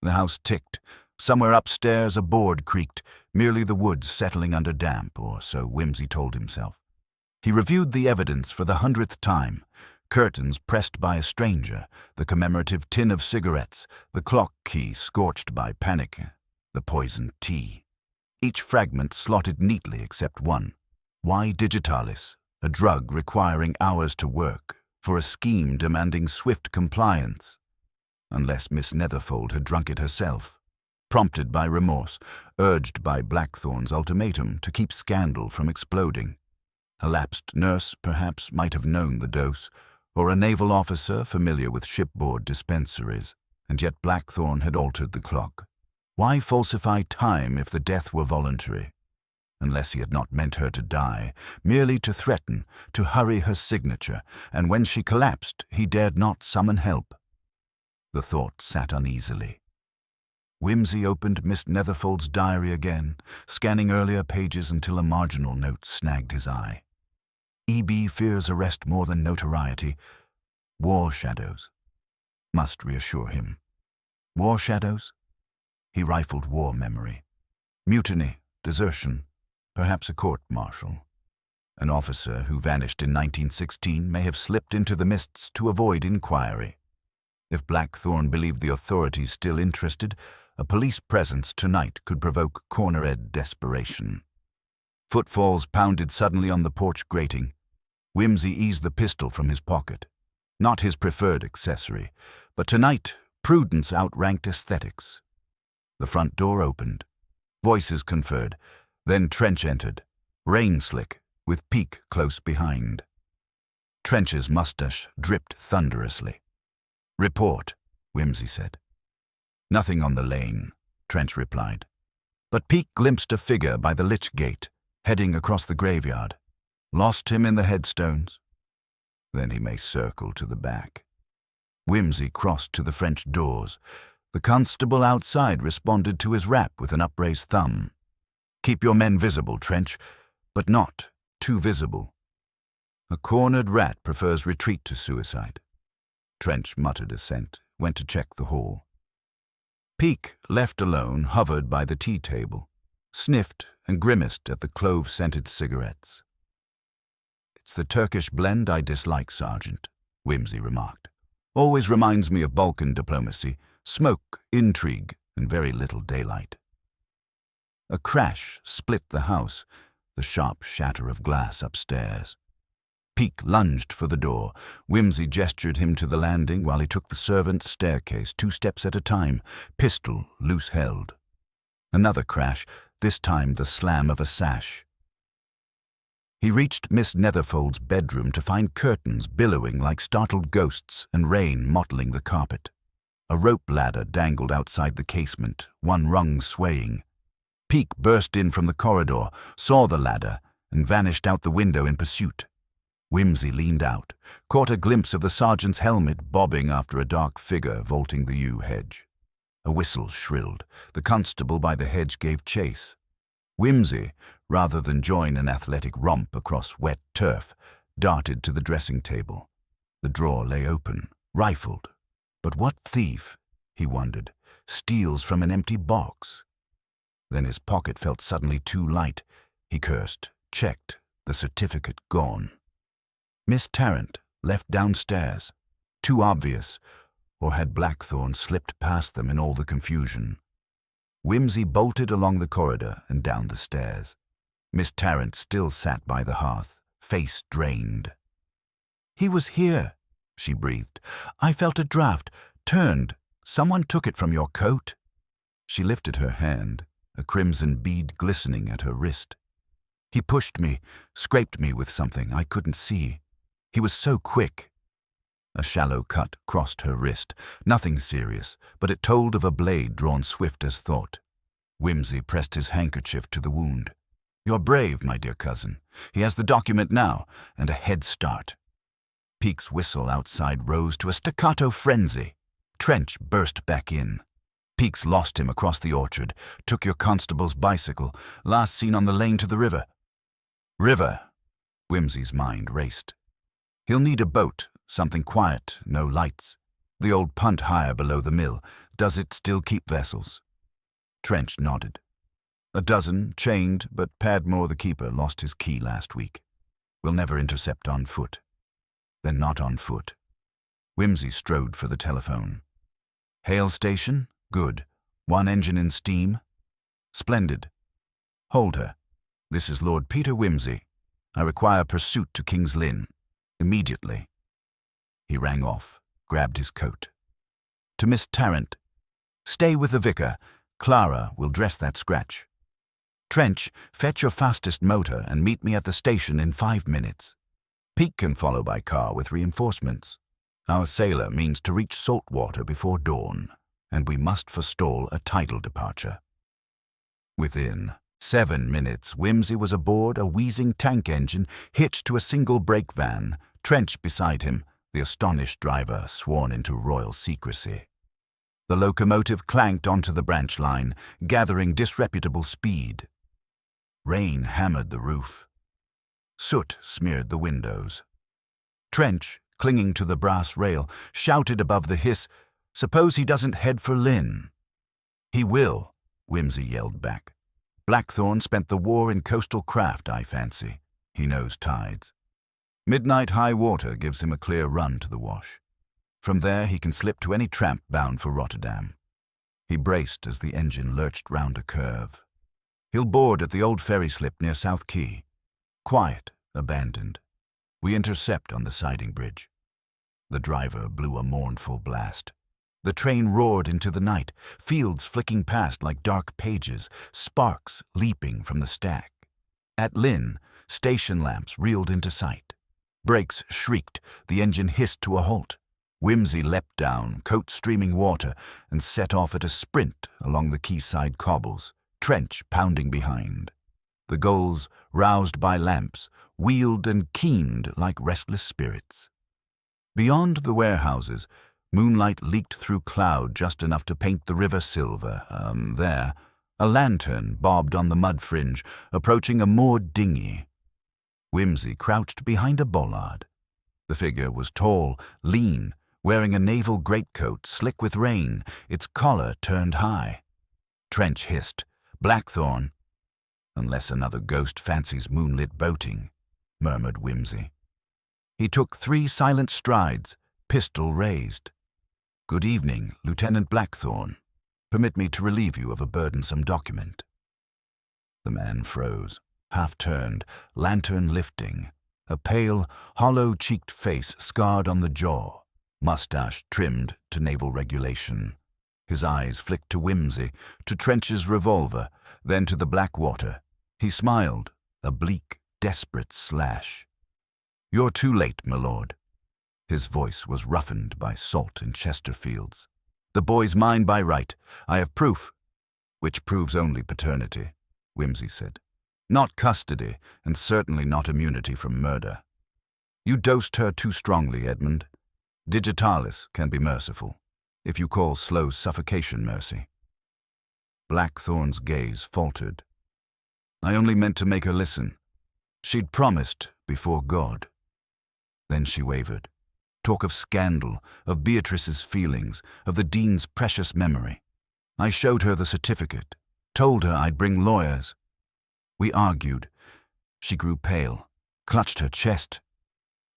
The house ticked. Somewhere upstairs a board creaked, merely the wood settling under damp, or so Whimsy told himself. He reviewed the evidence for the 100th time. Curtains pressed by a stranger, the commemorative tin of cigarettes, the clock key scorched by panic, the poisoned tea. Each fragment slotted neatly except one. Why digitalis, a drug requiring hours to work, for a scheme demanding swift compliance? Unless Miss Netherfold had drunk it herself, prompted by remorse, urged by Blackthorne's ultimatum to keep scandal from exploding. A lapsed nurse, perhaps, might have known the dose, or a naval officer familiar with shipboard dispensaries, and yet Blackthorne had altered the clock. Why falsify time if the death were voluntary? Unless he had not meant her to die, merely to threaten, to hurry her signature, and when she collapsed, he dared not summon help. The thought sat uneasily. Whimsy opened Miss Netherfold's diary again, scanning earlier pages until a marginal note snagged his eye. E.B. fears arrest more than notoriety. War shadows. Must reassure him. War shadows? He rifled war memory. Mutiny, desertion, perhaps a court-martial. An officer who vanished in 1916 may have slipped into the mists to avoid inquiry. If Blackthorne believed the authorities still interested, a police presence tonight could provoke corner-ed desperation. Footfalls pounded suddenly on the porch grating. Whimsy eased the pistol from his pocket. Not his preferred accessory, but tonight prudence outranked aesthetics. The front door opened. Voices conferred. Then Trench entered, rain-slick, with Peake close behind. Trench's mustache dripped thunderously. "Report," Whimsy said. "Nothing on the lane," Trench replied. But Peake glimpsed a figure by the lich gate, heading across the graveyard. Lost him in the headstones? Then he may circle to the back. Whimsy crossed to the French doors. The constable outside responded to his rap with an upraised thumb. "Keep your men visible, Trench, but not too visible. A cornered rat prefers retreat to suicide." Trench muttered assent, went to check the hall. Peake, left alone, hovered by the tea table, sniffed and grimaced at the clove-scented cigarettes. "It's the Turkish blend I dislike, Sergeant," Whimsy remarked. "Always reminds me of Balkan diplomacy, smoke, intrigue, and very little daylight." A crash split the house, the sharp shatter of glass upstairs. Peake lunged for the door. Whimsy gestured him to the landing while he took the servants' staircase 2 steps at a time, pistol loose held. Another crash, this time the slam of a sash. He reached Miss Netherfold's bedroom to find curtains billowing like startled ghosts and rain mottling the carpet. A rope ladder dangled outside the casement, one rung swaying. Peake burst in from the corridor, saw the ladder, and vanished out the window in pursuit. Whimsy leaned out, caught a glimpse of the sergeant's helmet bobbing after a dark figure vaulting the yew hedge. A whistle shrilled. The constable by the hedge gave chase. Whimsy, rather than join an athletic romp across wet turf, darted to the dressing table. The drawer lay open, rifled. But what thief, he wondered, steals from an empty box? Then his pocket felt suddenly too light. He cursed, checked, the certificate gone. Miss Tarrant, left downstairs. Too obvious, or had Blackthorne slipped past them in all the confusion? Whimsy bolted along the corridor and down the stairs. Miss Tarrant still sat by the hearth, face drained. "He was here," she breathed. "I felt a draft, turned. Someone took it from your coat." She lifted her hand, a crimson bead glistening at her wrist. "He pushed me, scraped me with something I couldn't see. He was so quick." A shallow cut crossed her wrist, nothing serious, but it told of a blade drawn swift as thought. Whimsy pressed his handkerchief to the wound. "You're brave, my dear cousin. He has the document now, and a head start." Peake's whistle outside rose to a staccato frenzy. Trench burst back in. Peake's lost him across the orchard, took your constable's bicycle, last seen on the lane to the river. "River," Whimsy's mind raced. "He'll need a boat, something quiet, no lights. The old punt hire below the mill, does it still keep vessels?" Trench nodded. "A dozen, chained, but Padmore the keeper lost his key last week. We'll never intercept on foot." Then not on foot. Whimsy strode for the telephone. "Hale Station? Good. 1 engine in steam? Splendid. Hold her. This is Lord Peter Whimsy. I require pursuit to King's Lynn. Immediately." He rang off, grabbed his coat. To Miss Tarrant, "Stay with the vicar. Clara will dress that scratch. Trench, fetch your fastest motor and meet me at the station in 5 minutes. Peake can follow by car with reinforcements. Our sailor means to reach Saltwater before dawn, and we must forestall a tidal departure." Within 7 minutes, Whimsy was aboard a wheezing tank engine hitched to a single brake van, Trench beside him, the astonished driver sworn into royal secrecy. The locomotive clanked onto the branch line, gathering disreputable speed. Rain hammered the roof. Soot smeared the windows. Trench, clinging to the brass rail, shouted above the hiss, "Suppose he doesn't head for Lynn." "He will," Whimsy yelled back. "Blackthorne spent the war in coastal craft, I fancy. He knows tides. Midnight high water gives him a clear run to the wash. From there he can slip to any tramp bound for Rotterdam." He braced as the engine lurched round a curve. "He'll board at the old ferry slip near South Quay. Quiet, abandoned. We intercept on the siding bridge." The driver blew a mournful blast. The train roared into the night, fields flicking past like dark pages, sparks leaping from the stack. At Lynn, station lamps reeled into sight. Brakes shrieked, the engine hissed to a halt. Whimsy leapt down, coat streaming water, and set off at a sprint along the quayside cobbles, Trench pounding behind. The gulls, roused by lamps, wheeled and keened like restless spirits. Beyond the warehouses, moonlight leaked through cloud just enough to paint the river silver. There, a lantern bobbed on the mud fringe, approaching a moored dinghy. Whimsy crouched behind a bollard. The figure was tall, lean, wearing a naval greatcoat slick with rain, its collar turned high. Trench hissed, "Blackthorne." "Unless another ghost fancies moonlit boating," murmured Whimsy. He took 3 silent strides, pistol raised. "Good evening, Lieutenant Blackthorne. Permit me to relieve you of a burdensome document." The man froze, half-turned, lantern lifting, a pale, hollow-cheeked face scarred on the jaw, mustache trimmed to naval regulation. His eyes flicked to Whimsy, to Trench's revolver, then to the black water. He smiled, a bleak, desperate slash. "You're too late, my lord." His voice was roughened by salt and Chesterfields. "The boy's mine by right. I have proof." "Which proves only paternity," Whimsy said. "Not custody, and certainly not immunity from murder. You dosed her too strongly, Edmund. Digitalis can be merciful, if you call slow suffocation mercy." Blackthorne's gaze faltered. "I only meant to make her listen. She'd promised before God." Then she wavered. Talk of scandal, of Beatrice's feelings, of the dean's precious memory. I showed her the certificate, told her I'd bring lawyers. We argued. She grew pale, clutched her chest.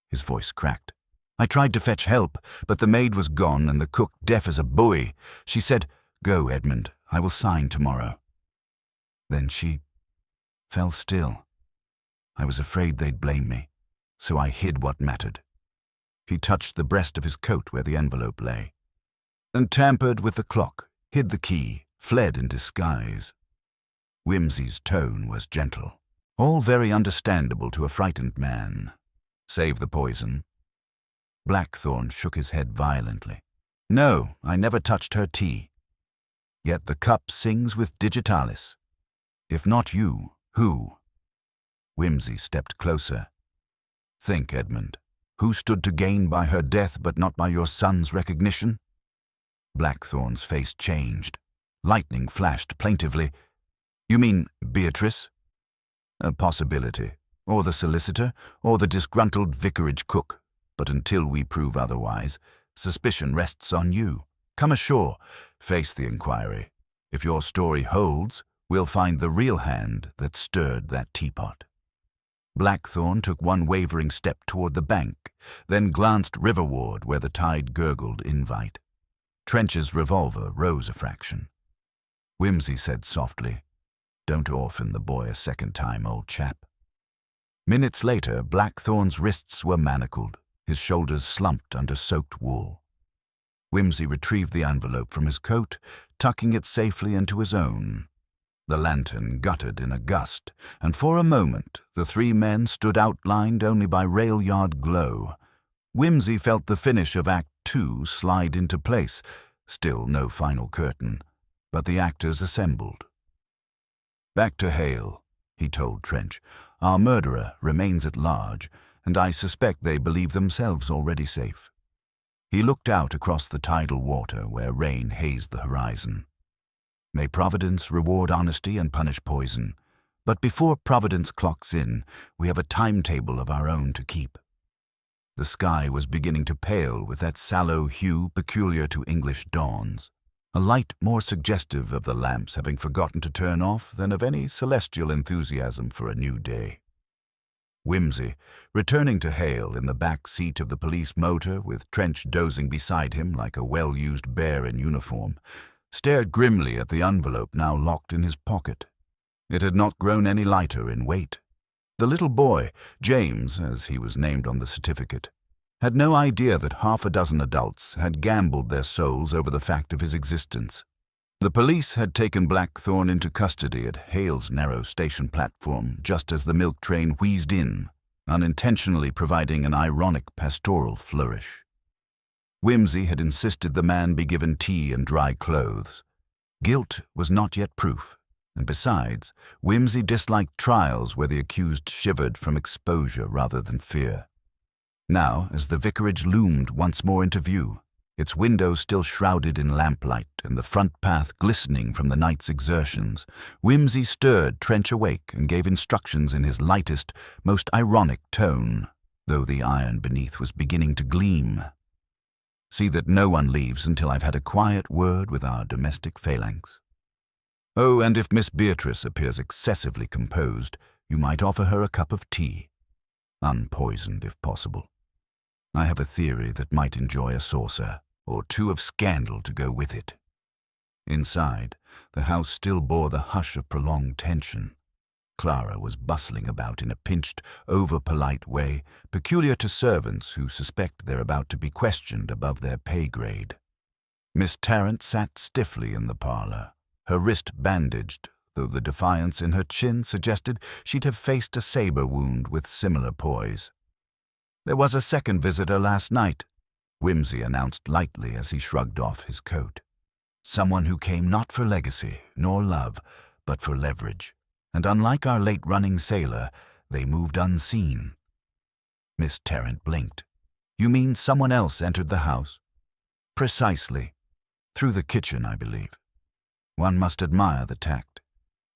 His voice cracked. "I tried to fetch help, but the maid was gone and the cook deaf as a buoy. She said, 'Go, Edmund, I will sign tomorrow.' Then she fell still. I was afraid they'd blame me, so I hid what mattered." He touched the breast of his coat where the envelope lay. "And tampered with the clock, hid the key, fled in disguise." Whimsy's tone was gentle, all very understandable to a frightened man. "Save the poison." Blackthorne shook his head violently. "No, I never touched her tea. Yet the cup sings with Digitalis. If not you, who?" Whimsy stepped closer. "Think, Edmund. Who stood to gain by her death but not by your son's recognition?" Blackthorne's face changed. Lightning flashed plaintively. "You mean Beatrice?" "A possibility. Or the solicitor, or the disgruntled vicarage cook. But until we prove otherwise, suspicion rests on you. Come ashore, face the inquiry. If your story holds, we'll find the real hand that stirred that teapot." Blackthorne took one wavering step toward the bank, then glanced riverward where the tide gurgled invite. Trench's revolver rose a fraction. Whimsy said softly, "Don't orphan the boy a second time, old chap." Minutes later, Blackthorne's wrists were manacled, his shoulders slumped under soaked wool. Whimsy retrieved the envelope from his coat, tucking it safely into his own. The lantern guttered in a gust, and for a moment the 3 men stood outlined only by rail-yard glow. Whimsy felt the finish of Act 2 slide into place, still no final curtain, but the actors assembled. "Back to Hale," he told Trench. "Our murderer remains at large, and I suspect they believe themselves already safe." He looked out across the tidal water where rain hazed the horizon. May Providence reward honesty and punish poison, but before Providence clocks in, we have a timetable of our own to keep. The sky was beginning to pale with that sallow hue peculiar to English dawns, a light more suggestive of the lamps having forgotten to turn off than of any celestial enthusiasm for a new day. Whimsy, returning to Hale in the back seat of the police motor with Trench dozing beside him like a well-used bear in uniform, stared grimly at the envelope now locked in his pocket. It had not grown any lighter in weight. The little boy, James, as he was named on the certificate, had no idea that half a dozen adults had gambled their souls over the fact of his existence. The police had taken Blackthorne into custody at Hale's narrow station platform just as the milk train wheezed in, unintentionally providing an ironic pastoral flourish. Whimsy had insisted the man be given tea and dry clothes. Guilt was not yet proof, and besides, Whimsy disliked trials where the accused shivered from exposure rather than fear. Now, as the vicarage loomed once more into view, its windows still shrouded in lamplight and the front path glistening from the night's exertions, Whimsy stirred Trench awake and gave instructions in his lightest, most ironic tone, though the iron beneath was beginning to gleam. See that no one leaves until I've had a quiet word with our domestic phalanx. Oh, and if Miss Beatrice appears excessively composed, you might offer her a cup of tea, unpoisoned if possible. I have a theory that might enjoy a saucer or two of scandal to go with it. Inside, the house still bore the hush of prolonged tension. Clara was bustling about in a pinched, over-polite way peculiar to servants who suspect they're about to be questioned above their pay grade. Miss Tarrant sat stiffly in the parlor, her wrist bandaged, though the defiance in her chin suggested she'd have faced a saber wound with similar poise. There was a second visitor last night, Whimsy announced lightly as he shrugged off his coat. Someone who came not for legacy nor love, but for leverage, and unlike our late-running sailor, they moved unseen. Miss Tarrant blinked. You mean someone else entered the house? Precisely. Through the kitchen, I believe. One must admire the tact.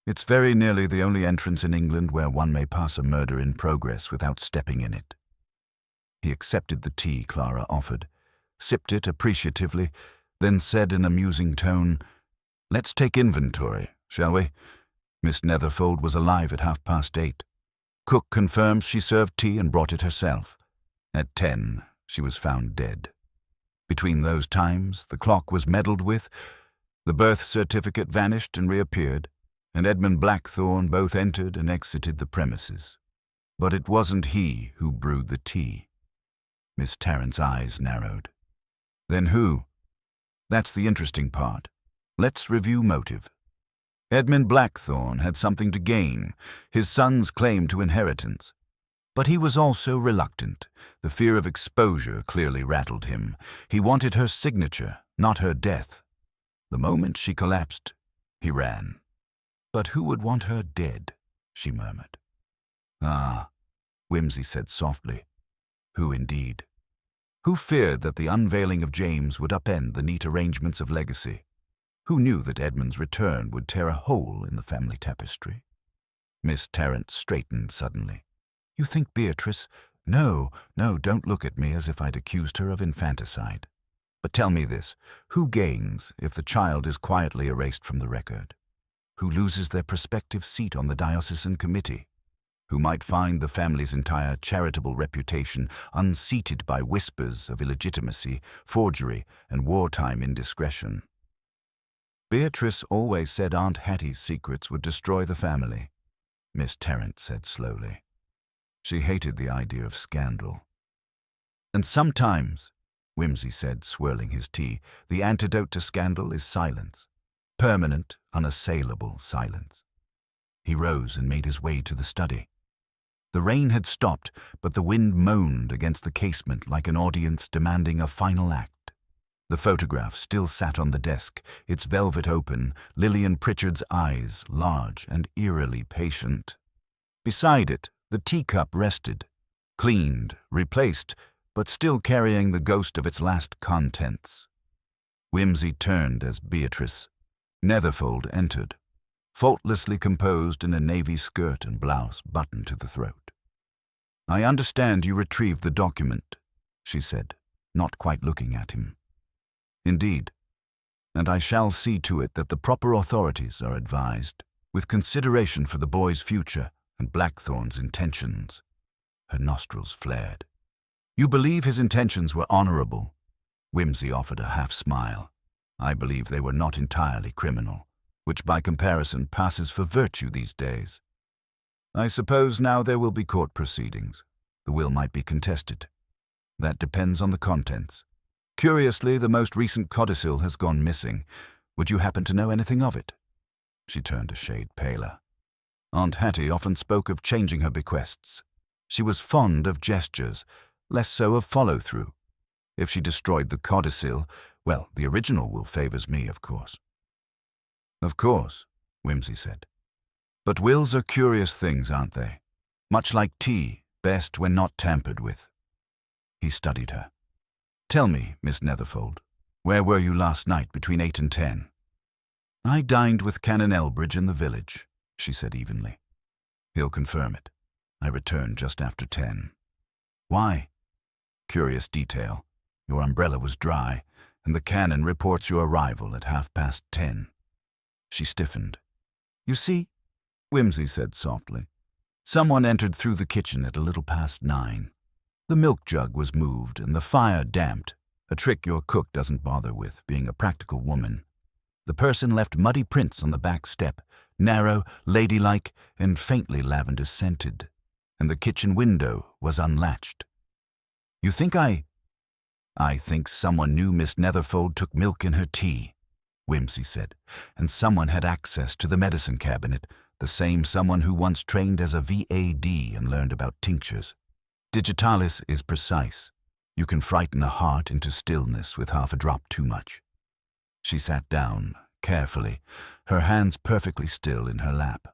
It's very nearly the only entrance in England where one may pass a murder in progress without stepping in it. He accepted the tea Clara offered, sipped it appreciatively, then said in a musing tone, Let's take inventory, shall we? Miss Netherfold was alive at 8:30. Cook confirms she served tea and brought it herself. At 10, she was found dead. Between those times, the clock was meddled with, the birth certificate vanished and reappeared, and Edmund Blackthorne both entered and exited the premises. But it wasn't he who brewed the tea. Miss Tarrant's eyes narrowed. Then who? That's the interesting part. Let's review motive. Edmund Blackthorne had something to gain, his son's claim to inheritance. But he was also reluctant. The fear of exposure clearly rattled him. He wanted her signature, not her death. The moment she collapsed, he ran. But who would want her dead? She murmured. Ah, Whimsy said softly. Who indeed? Who feared that the unveiling of James would upend the neat arrangements of legacy? Who knew that Edmund's return would tear a hole in the family tapestry? Miss Tarrant straightened suddenly. You think Beatrice? No, don't look at me as if I'd accused her of infanticide. But tell me this, who gains if the child is quietly erased from the record? Who loses their prospective seat on the diocesan committee? Who might find the family's entire charitable reputation unseated by whispers of illegitimacy, forgery, and wartime indiscretion? Beatrice always said Aunt Hattie's secrets would destroy the family, Miss Tarrant said slowly. She hated the idea of scandal. And sometimes, Whimsy said, swirling his tea, the antidote to scandal is silence. Permanent, unassailable silence. He rose and made his way to the study. The rain had stopped, but the wind moaned against the casement like an audience demanding a final act. The photograph still sat on the desk, its velvet open, Lillian Pritchard's eyes large and eerily patient. Beside it, the teacup rested, cleaned, replaced, but still carrying the ghost of its last contents. Whimsy turned as Beatrice Netherfold entered, faultlessly composed in a navy skirt and blouse buttoned to the throat. "I understand you retrieved the document," she said, not quite looking at him. "Indeed, and I shall see to it that the proper authorities are advised, with consideration for the boy's future and Blackthorn's intentions." Her nostrils flared. "You believe his intentions were honorable?" Whimsy offered a half-smile. "I believe they were not entirely criminal, which by comparison passes for virtue these days. I suppose now there will be court proceedings. The will might be contested. That depends on the contents. Curiously, the most recent codicil has gone missing. Would you happen to know anything of it?" She turned a shade paler. Aunt Hattie often spoke of changing her bequests. She was fond of gestures, less so of follow-through. If she destroyed the codicil, well, the original will favors me, of course. "Of course," Whimsy said. "But wills are curious things, aren't they? Much like tea, best when not tampered with." He studied her. "Tell me, Miss Netherfold, where were you last night between 8 and 10? "I dined with Canon Elbridge in the village," she said evenly. "He'll confirm it. I returned just after 10. "Why?" "Curious detail. Your umbrella was dry, and the canon reports your arrival at 10:30. She stiffened. "You see," Whimsy said softly, "someone entered through the kitchen at a little past 9. The milk jug was moved and the fire damped, a trick your cook doesn't bother with, being a practical woman. The person left muddy prints on the back step, narrow, ladylike, and faintly lavender-scented, and the kitchen window was unlatched. You think I think someone knew Miss Netherfold took milk in her tea," Whimsy said, "and someone had access to the medicine cabinet, the same someone who once trained as a VAD and learned about tinctures. Digitalis is precise. You can frighten a heart into stillness with half a drop too much." She sat down, carefully, her hands perfectly still in her lap.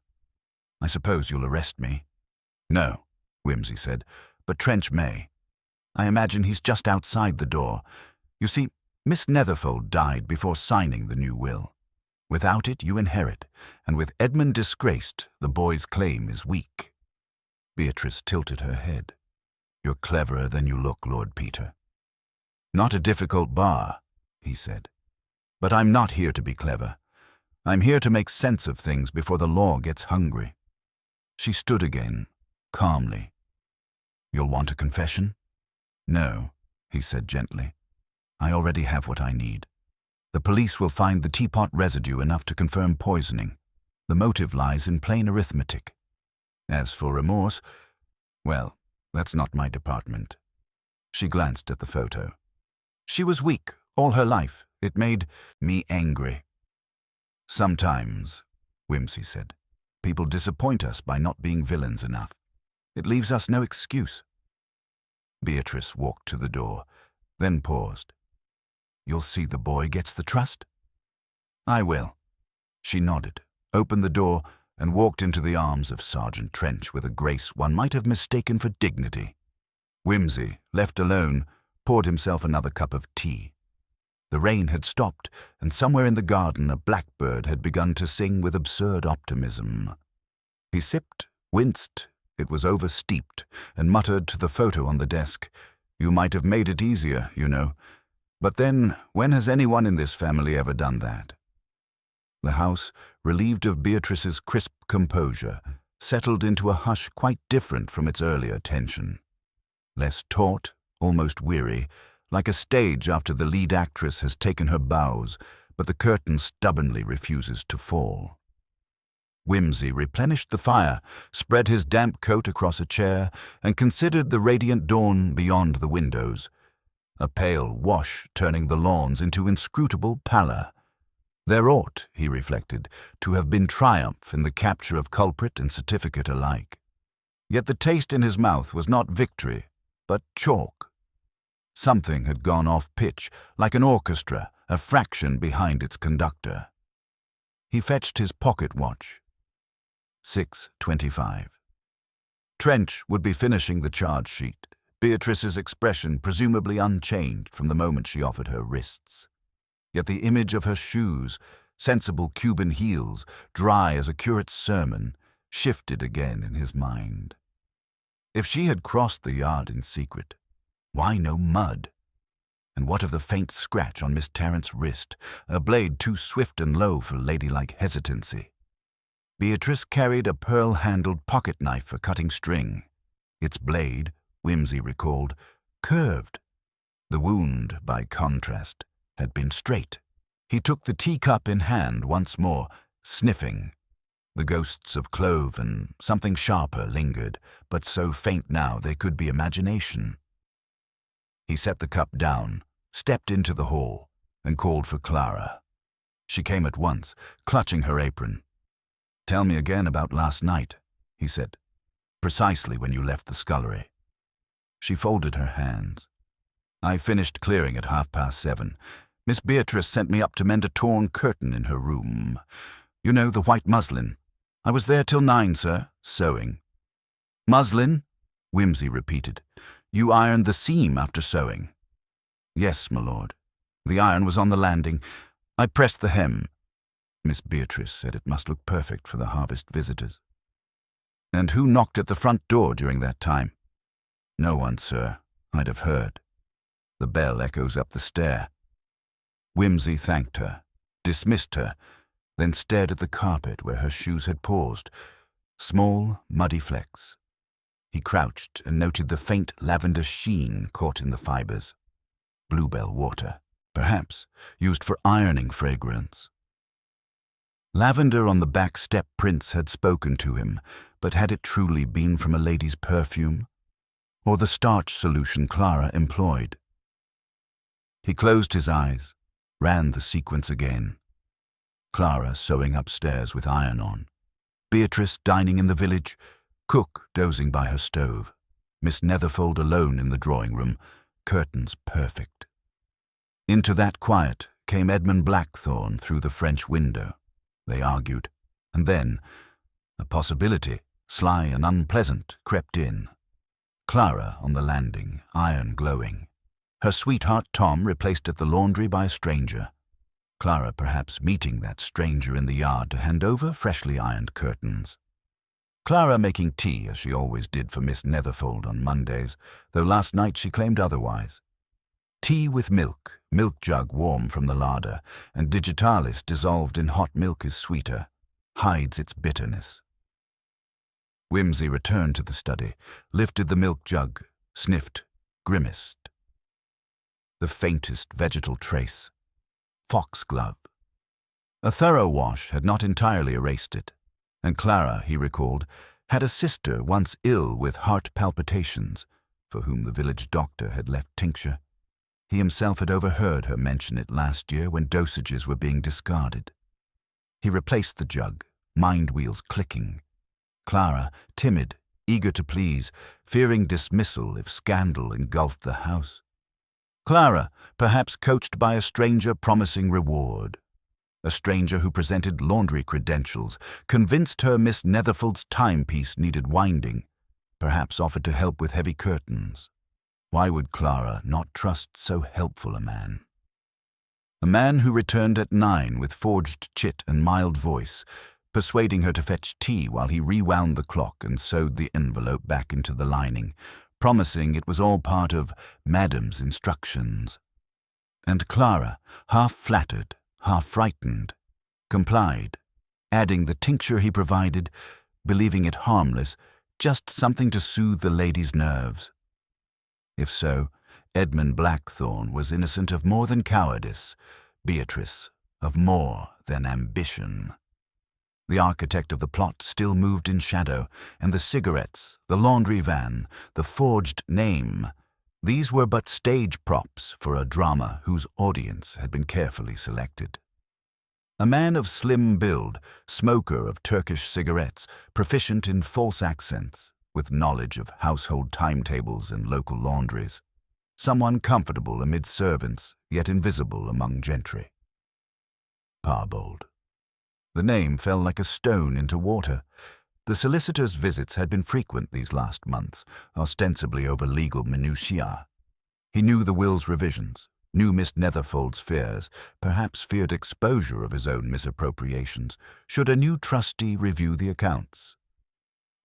"I suppose you'll arrest me?" "No," Whimsy said, "but Trench may. I imagine he's just outside the door. You see, Miss Netherfold died before signing the new will. Without it, you inherit, and with Edmund disgraced, the boy's claim is weak." Beatrice tilted her head. "You're cleverer than you look, Lord Peter." "Not a difficult bar," he said. "But I'm not here to be clever. I'm here to make sense of things before the law gets hungry." She stood again, calmly. "You'll want a confession?" "No," he said gently. "I already have what I need. The police will find the teapot residue enough to confirm poisoning. The motive lies in plain arithmetic. As for remorse, well, that's not my department." She glanced at the photo. "She was weak all her life. It made me angry." "Sometimes," Whimsy said, "people disappoint us by not being villains enough. It leaves us no excuse." Beatrice walked to the door, then paused. "You'll see the boy gets the trust?" "I will." She nodded, opened the door, and walked into the arms of Sergeant Trench with a grace one might have mistaken for dignity. Whimsy, left alone, poured himself another cup of tea. The rain had stopped, and somewhere in the garden a blackbird had begun to sing with absurd optimism. He sipped, winced, it was oversteeped, and muttered to the photo on the desk, "You might have made it easier, you know. But then, when has anyone in this family ever done that?" The house, relieved of Beatrice's crisp composure, settled into a hush quite different from its earlier tension. Less taut, almost weary, like a stage after the lead actress has taken her bows, but the curtain stubbornly refuses to fall. Whimsy replenished the fire, spread his damp coat across a chair, and considered the radiant dawn beyond the windows. A pale wash turning the lawns into inscrutable pallor. There ought, he reflected, to have been triumph in the capture of culprit and certificate alike. Yet the taste in his mouth was not victory, but chalk. Something had gone off pitch, like an orchestra, a fraction behind its conductor. He fetched his pocket watch. 6:25. Trench would be finishing the charge sheet, Beatrice's expression presumably unchanged from the moment she offered her wrists. Yet the image of her shoes, sensible Cuban heels, dry as a curate's sermon, shifted again in his mind. If she had crossed the yard in secret, why no mud? And what of the faint scratch on Miss Tarrant's wrist, a blade too swift and low for ladylike hesitancy? Beatrice carried a pearl-handled pocket-knife for cutting string. Its blade, Whimsy recalled, curved. The wound, by contrast, had been straight. He took the teacup in hand once more, sniffing. The ghosts of clove and something sharper lingered, but so faint now they could be imagination. He set the cup down, stepped into the hall, and called for Clara. She came at once, clutching her apron. "Tell me again about last night," he said, "precisely when you left the scullery." She folded her hands. "I finished clearing at 7:30. Miss Beatrice sent me up to mend a torn curtain in her room. You know, the white muslin. I was there till 9, sir, sewing." "Muslin?" Whimsy repeated. "You ironed the seam after sewing?" "Yes, my lord. The iron was on the landing. I pressed the hem." Miss Beatrice said it must look perfect for the harvest visitors. "And who knocked at the front door during that time?" "No one, sir. I'd have heard. The bell echoes up the stair." Whimsy thanked her, dismissed her, then stared at the carpet where her shoes had paused. Small, muddy flecks. He crouched and noted the faint lavender sheen caught in the fibers. Bluebell water, perhaps, used for ironing fragrance. Lavender on the back step prints had spoken to him, but had it truly been from a lady's perfume? Or the starch solution Clara employed? He closed his eyes, ran the sequence again. Clara sewing upstairs with iron on. Beatrice dining in the village, cook dozing by her stove. Miss Netherfold alone in the drawing-room, curtains perfect. Into that quiet came Edmund Blackthorne through the French window. They argued, and then a possibility, sly and unpleasant, crept in. Clara on the landing, iron glowing. Her sweetheart Tom replaced at the laundry by a stranger. Clara perhaps meeting that stranger in the yard to hand over freshly ironed curtains. Clara making tea as she always did for Miss Netherfold on Mondays, though last night she claimed otherwise. Tea with milk, milk jug warm from the larder, and digitalis dissolved in hot milk is sweeter, hides its bitterness. Whimsy returned to the study, lifted the milk jug, sniffed, grimaced. The faintest vegetal trace. Foxglove. A thorough wash had not entirely erased it, and Clara, he recalled, had a sister once ill with heart palpitations, for whom the village doctor had left tincture. He himself had overheard her mention it last year when dosages were being discarded. He replaced the jug, mind wheels clicking. Clara, timid, eager to please, fearing dismissal if scandal engulfed the house. Clara, perhaps coached by a stranger promising reward. A stranger who presented laundry credentials, convinced her Miss Netherfold's timepiece needed winding, perhaps offered to help with heavy curtains. Why would Clara not trust so helpful a man? A man who returned at 9 with forged chit and mild voice, persuading her to fetch tea while he rewound the clock and sewed the envelope back into the lining, promising it was all part of Madam's instructions. And Clara, half flattered, half frightened, complied, adding the tincture he provided, believing it harmless, just something to soothe the lady's nerves. If so, Edmund Blackthorne was innocent of more than cowardice, Beatrice of more than ambition. The architect of the plot still moved in shadow, and the cigarettes, the laundry van, the forged name, these were but stage props for a drama whose audience had been carefully selected. A man of slim build, smoker of Turkish cigarettes, proficient in false accents, with knowledge of household timetables and local laundries. Someone comfortable amid servants, yet invisible among gentry. Parbold. The name fell like a stone into water. The solicitor's visits had been frequent these last months, ostensibly over legal minutiae. He knew the will's revisions, knew Miss Netherfold's fears, perhaps feared exposure of his own misappropriations, should a new trustee review the accounts.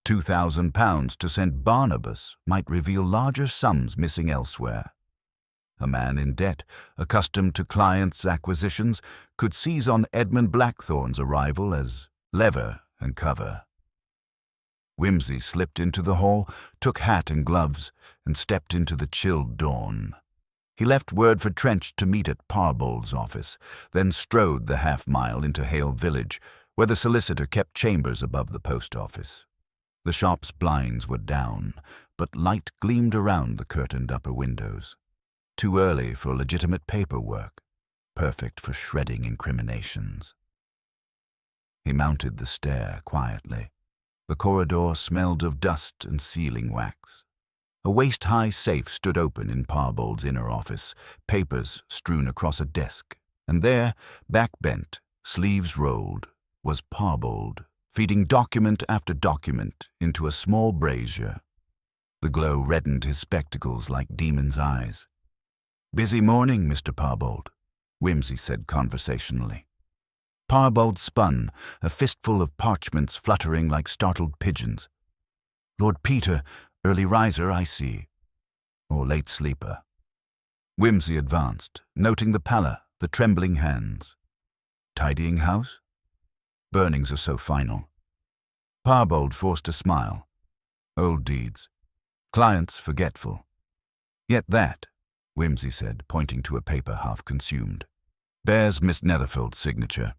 £2,000 to St. Barnabas might reveal larger sums missing elsewhere. A man in debt, accustomed to clients' acquisitions, could seize on Edmund Blackthorne's arrival as lever and cover. Whimsy slipped into the hall, took hat and gloves, and stepped into the chilled dawn. He left word for Trench to meet at Parbold's office, then strode the half-mile into Hale Village, where the solicitor kept chambers above the post office. The shop's blinds were down, but light gleamed around the curtained upper windows. Too early for legitimate paperwork, perfect for shredding incriminations. He mounted the stair quietly. The corridor smelled of dust and sealing wax. A waist-high safe stood open in Parbold's inner office, papers strewn across a desk, and there, back-bent, sleeves rolled, was Parbold, feeding document after document into a small brazier. The glow reddened his spectacles like demon's eyes. "Busy morning, Mr. Parbold," Whimsy said conversationally. Parbold spun, a fistful of parchments fluttering like startled pigeons. "Lord Peter, early riser, I see. Or late sleeper." Whimsy advanced, noting the pallor, the trembling hands. "Tidying house?" "Burnings are so final." Parbold forced a smile. "Old deeds. Clients forgetful." "Yet that," Whimsy said, pointing to a paper half consumed, "bears Miss Netherfield's signature."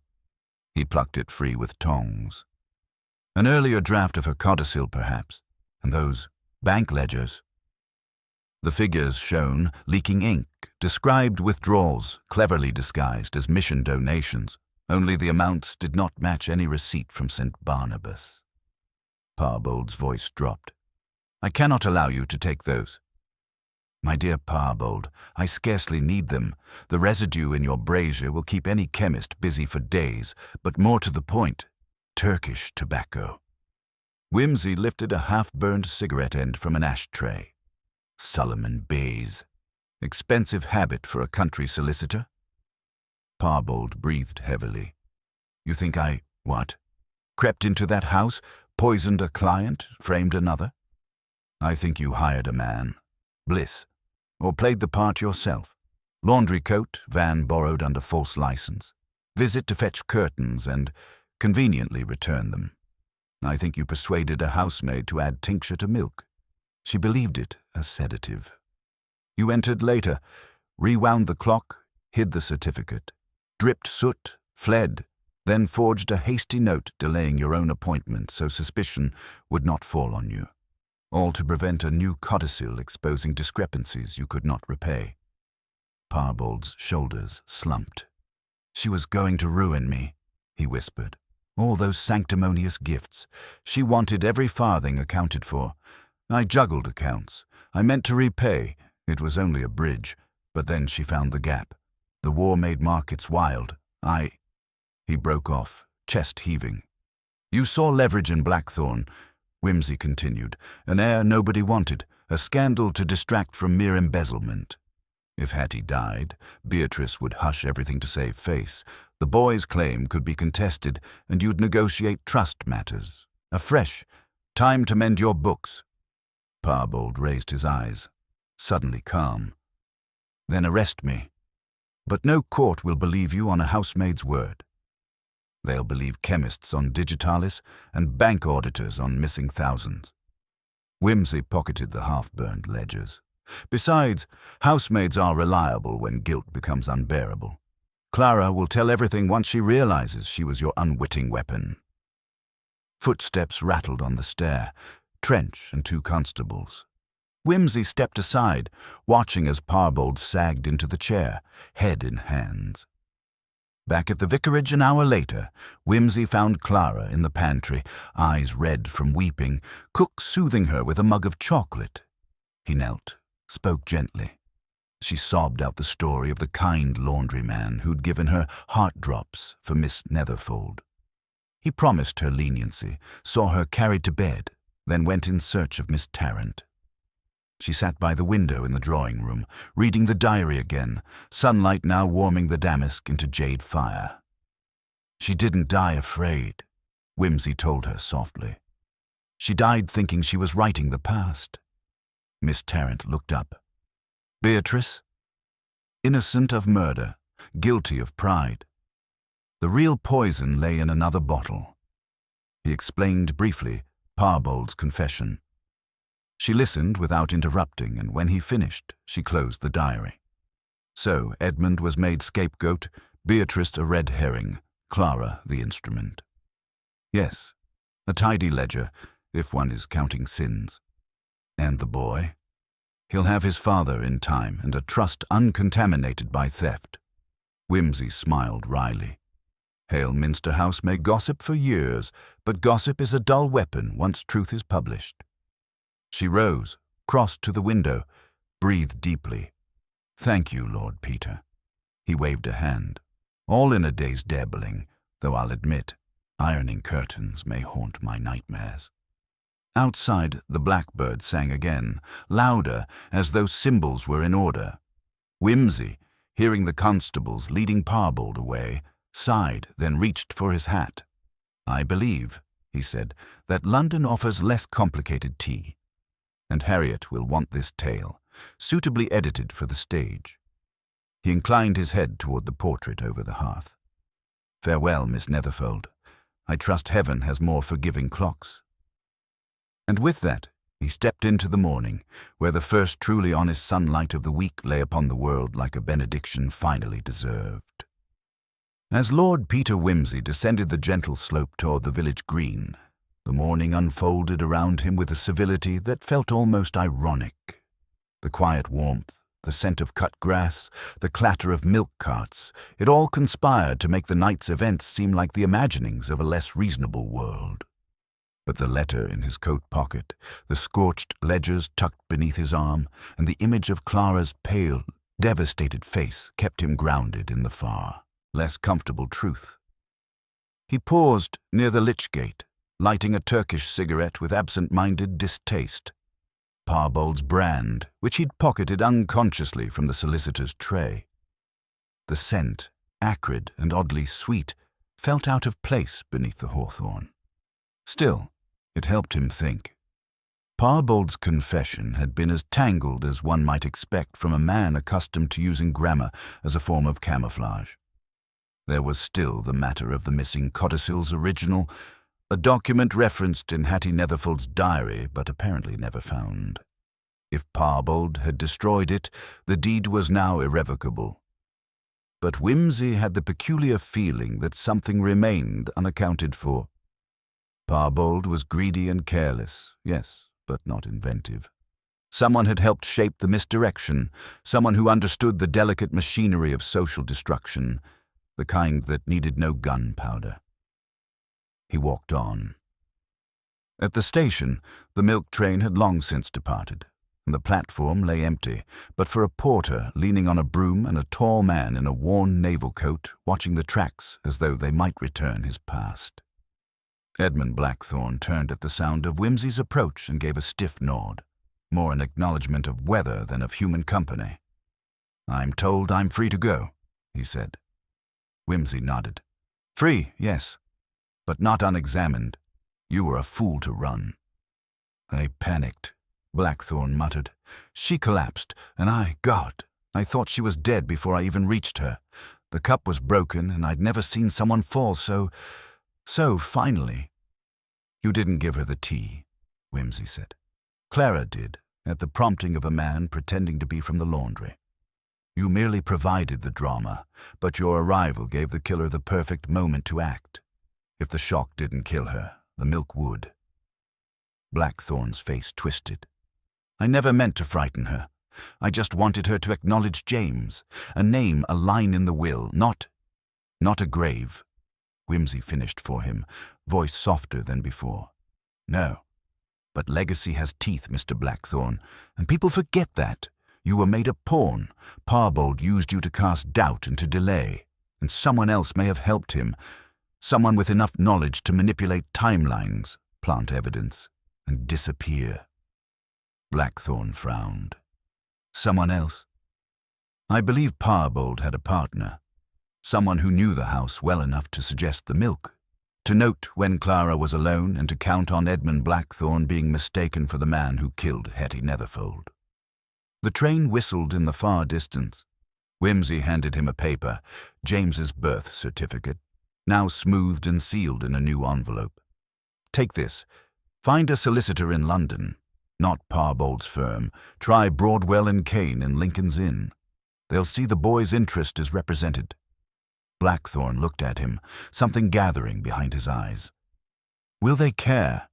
He plucked it free with tongs. "An earlier draft of her codicil, perhaps, and those bank ledgers." The figures shown, leaking ink, described withdrawals, cleverly disguised as mission donations, only the amounts did not match any receipt from St. Barnabas. Parbold's voice dropped. "I cannot allow you to take those." "My dear Parbold, I scarcely need them. The residue in your brazier will keep any chemist busy for days, but more to the point, Turkish tobacco." Whimsy lifted a half-burned cigarette end from an ashtray. Solomon Bays. Expensive habit for a country solicitor. Parbold breathed heavily. "You think I, what? Crept into that house, poisoned a client, framed another? I think you hired a man, Bliss, or played the part yourself. Laundry coat, van borrowed under false license. Visit to fetch curtains and conveniently return them. I think you persuaded a housemaid to add tincture to milk. She believed it a sedative. You entered later, rewound the clock, hid the certificate, dripped soot, fled, then forged a hasty note delaying your own appointment so suspicion would not fall on you. All to prevent a new codicil exposing discrepancies you could not repay." Parbold's shoulders slumped. "She was going to ruin me," he whispered. "All those sanctimonious gifts. She wanted every farthing accounted for. I juggled accounts. I meant to repay. It was only a bridge. But then she found the gap. The war made markets wild. He broke off, chest heaving. "You saw leverage in Blackthorne," Whimsy continued, "an heir nobody wanted, a scandal to distract from mere embezzlement. If Hattie died, Beatrice would hush everything to save face. The boy's claim could be contested, and you'd negotiate trust matters. Afresh, time to mend your books." Parbold raised his eyes, suddenly calm. "Then arrest me. But no court will believe you on a housemaid's word. They'll believe chemists on digitalis and bank auditors on missing thousands." Whimsy pocketed the half-burned ledgers. "Besides, housemaids are reliable when guilt becomes unbearable. Clara will tell everything once she realizes she was your unwitting weapon." Footsteps rattled on the stair, Trench and 2 constables. Whimsy stepped aside, watching as Parbold sagged into the chair, head in hands. Back at the vicarage an hour later, Whimsy found Clara in the pantry, eyes red from weeping, cook soothing her with a mug of chocolate. He knelt, spoke gently. She sobbed out the story of the kind laundryman who'd given her heart drops for Miss Netherfold. He promised her leniency, saw her carried to bed, then went in search of Miss Tarrant. She sat by the window in the drawing-room, reading the diary again, sunlight now warming the damask into jade fire. She didn't die afraid, Whimsy told her softly. She died thinking she was writing the past. Miss Tarrant looked up. Beatrice? Innocent of murder, guilty of pride. The real poison lay in another bottle. He explained briefly Parbold's confession. She listened without interrupting, and when he finished, she closed the diary. So Edmund was made scapegoat, Beatrice a red herring, Clara the instrument. Yes, a tidy ledger, if one is counting sins. And the boy? He'll have his father in time and a trust uncontaminated by theft. Whimsy smiled wryly. Hale Minster House may gossip for years, but gossip is a dull weapon once truth is published. She rose, crossed to the window, breathed deeply. Thank you, Lord Peter. He waved a hand. All in a day's dabbling, though I'll admit, ironing curtains may haunt my nightmares. Outside, the blackbird sang again, louder, as though cymbals were in order. Whimsy, hearing the constables leading Parbold away, sighed, then reached for his hat. I believe, he said, that London offers less complicated tea. And Harriet will want this tale, suitably edited for the stage. He inclined his head toward the portrait over the hearth. Farewell, Miss Netherfold. I trust heaven has more forgiving clocks. And with that, he stepped into the morning, where the first truly honest sunlight of the week lay upon the world like a benediction finally deserved. As Lord Peter Whimsy descended the gentle slope toward the village green, the morning unfolded around him with a civility that felt almost ironic. The quiet warmth, the scent of cut grass, the clatter of milk carts, it all conspired to make the night's events seem like the imaginings of a less reasonable world. But the letter in his coat pocket, the scorched ledgers tucked beneath his arm, and the image of Clara's pale, devastated face kept him grounded in the far, less comfortable truth. He paused near the lich gate, lighting a Turkish cigarette with absent-minded distaste. Parbold's brand, which he'd pocketed unconsciously from the solicitor's tray. The scent, acrid and oddly sweet, felt out of place beneath the hawthorn. Still, it helped him think. Parbold's confession had been as tangled as one might expect from a man accustomed to using grammar as a form of camouflage. There was still the matter of the missing codicil's original, a document referenced in Hattie Netherfold's diary but apparently never found. If Parbold had destroyed it, the deed was now irrevocable. But Whimsy had the peculiar feeling that something remained unaccounted for. Parbold was greedy and careless, yes, but not inventive. Someone had helped shape the misdirection, someone who understood the delicate machinery of social destruction, the kind that needed no gunpowder. He walked on. At the station, the milk train had long since departed, and the platform lay empty, but for a porter leaning on a broom and a tall man in a worn naval coat watching the tracks as though they might return his past. Edmund Blackthorne turned at the sound of Whimsy's approach and gave a stiff nod, more an acknowledgment of weather than of human company. "I'm told I'm free to go," he said. Whimsy nodded. "Free, yes, but not unexamined. You were a fool to run." "I panicked," Blackthorne muttered. "She collapsed, and God, I thought she was dead before I even reached her. The cup was broken, and I'd never seen someone fall so finally." "You didn't give her the tea," Whimsy said. "Clara did, at the prompting of a man pretending to be from the laundry. You merely provided the drama, but your arrival gave the killer the perfect moment to act. If the shock didn't kill her, the milk would." Blackthorne's face twisted. "I never meant to frighten her. I just wanted her to acknowledge James, a name, a line in the will, not a grave." Whimsy finished for him, voice softer than before. "No, but legacy has teeth, Mr. Blackthorne, and people forget that. You were made a pawn. Parbold used you to cast doubt and to delay, and someone else may have helped him. Someone with enough knowledge to manipulate timelines, plant evidence, and disappear. Blackthorne frowned. Someone else? I believe Parbold had a partner. Someone who knew the house well enough to suggest the milk, to note when Clara was alone and to count on Edmund Blackthorne being mistaken for the man who killed Hetty Netherfold. The train whistled in the far distance. Wimsey handed him a paper, James's birth certificate, now smoothed and sealed in a new envelope. Take this. Find a solicitor in London, not Parbold's firm. Try Broadwell and Kane in Lincoln's Inn. They'll see the boy's interest is represented. Blackthorne looked at him, something gathering behind his eyes. Will they care?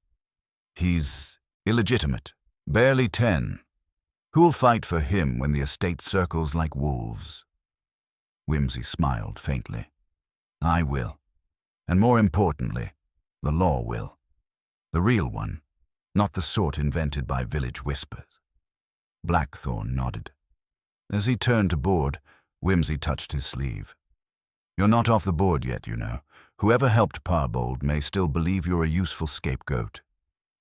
He's illegitimate, barely 10. Who'll fight for him when the estate circles like wolves? Wimsey smiled faintly. I will. And more importantly, the law will. The real one, not the sort invented by village whispers. Blackthorne nodded. As he turned to board, Wimsey touched his sleeve. You're not off the board yet, you know. Whoever helped Parbold may still believe you're a useful scapegoat.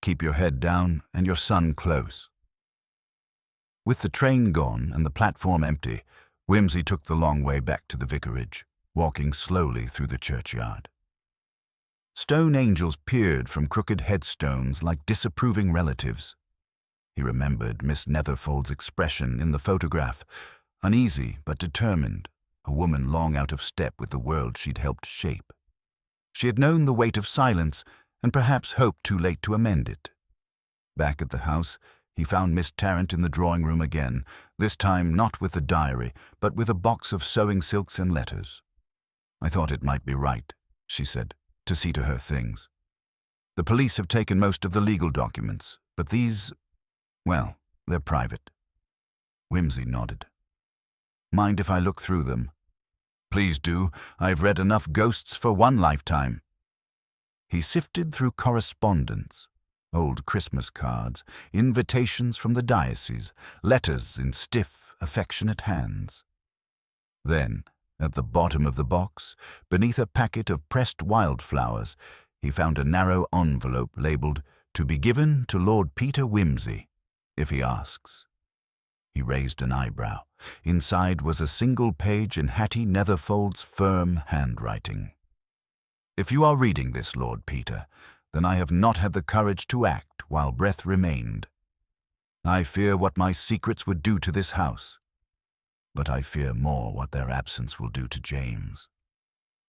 Keep your head down and your son close. With the train gone and the platform empty, Wimsey took the long way back to the vicarage, walking slowly through the churchyard. Stone angels peered from crooked headstones like disapproving relatives. He remembered Miss Netherfold's expression in the photograph, uneasy but determined, a woman long out of step with the world she'd helped shape. She had known the weight of silence and perhaps hoped too late to amend it. Back at the house, he found Miss Tarrant in the drawing-room again, this time not with the diary, but with a box of sewing silks and letters. I thought it might be right, she said, to see to her things. The police have taken most of the legal documents, but these, well, they're private. Wimsey nodded. Mind if I look through them? Please do. I've read enough ghosts for one lifetime. He sifted through correspondence, old Christmas cards, invitations from the diocese, letters in stiff, affectionate hands. Then, at the bottom of the box, beneath a packet of pressed wildflowers, he found a narrow envelope labelled, "To be given to Lord Peter Wimsey, if he asks." He raised an eyebrow. Inside was a single page in Hetty Netherfold's firm handwriting. If you are reading this, Lord Peter, then I have not had the courage to act while breath remained. I fear what my secrets would do to this house, but I fear more what their absence will do to James.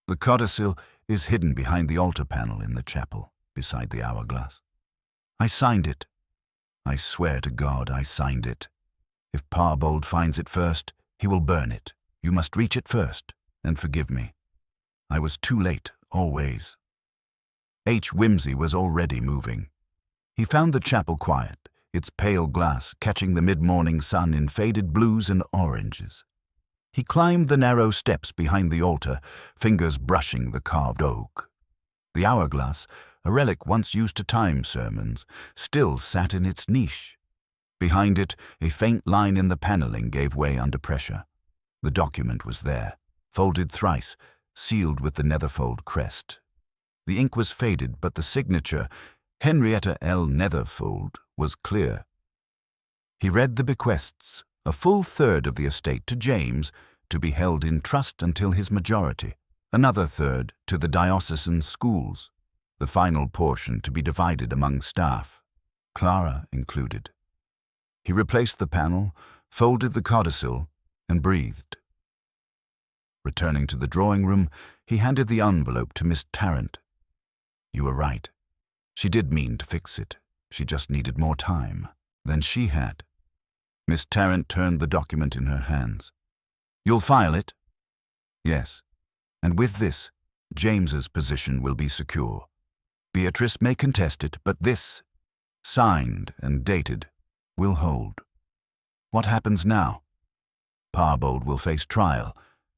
The codicil is hidden behind the altar panel in the chapel, beside the hourglass. I signed it. I swear to God I signed it. If Parbold finds it first, he will burn it. You must reach it first, and forgive me. I was too late, always. H. Wimsey was already moving. He found the chapel quiet, its pale glass catching the mid-morning sun in faded blues and oranges. He climbed the narrow steps behind the altar, fingers brushing the carved oak. The hourglass, a relic once used to time sermons, still sat in its niche. Behind it, a faint line in the paneling gave way under pressure. The document was there, folded thrice, sealed with the Netherfold crest. The ink was faded, but the signature, Henrietta L. Netherfold, was clear. He read the bequests, a full third of the estate to James, to be held in trust until his majority, another third to the diocesan schools, the final portion to be divided among staff, Clara included. He replaced the panel, folded the codicil, and breathed. Returning to the drawing-room, he handed the envelope to Miss Tarrant. You were right. She did mean to fix it. She just needed more time than she had. Miss Tarrant turned the document in her hands. You'll file it? Yes. And with this, James's position will be secure. Beatrice may contest it, but this, signed and dated, will hold. What happens now? Parbold will face trial.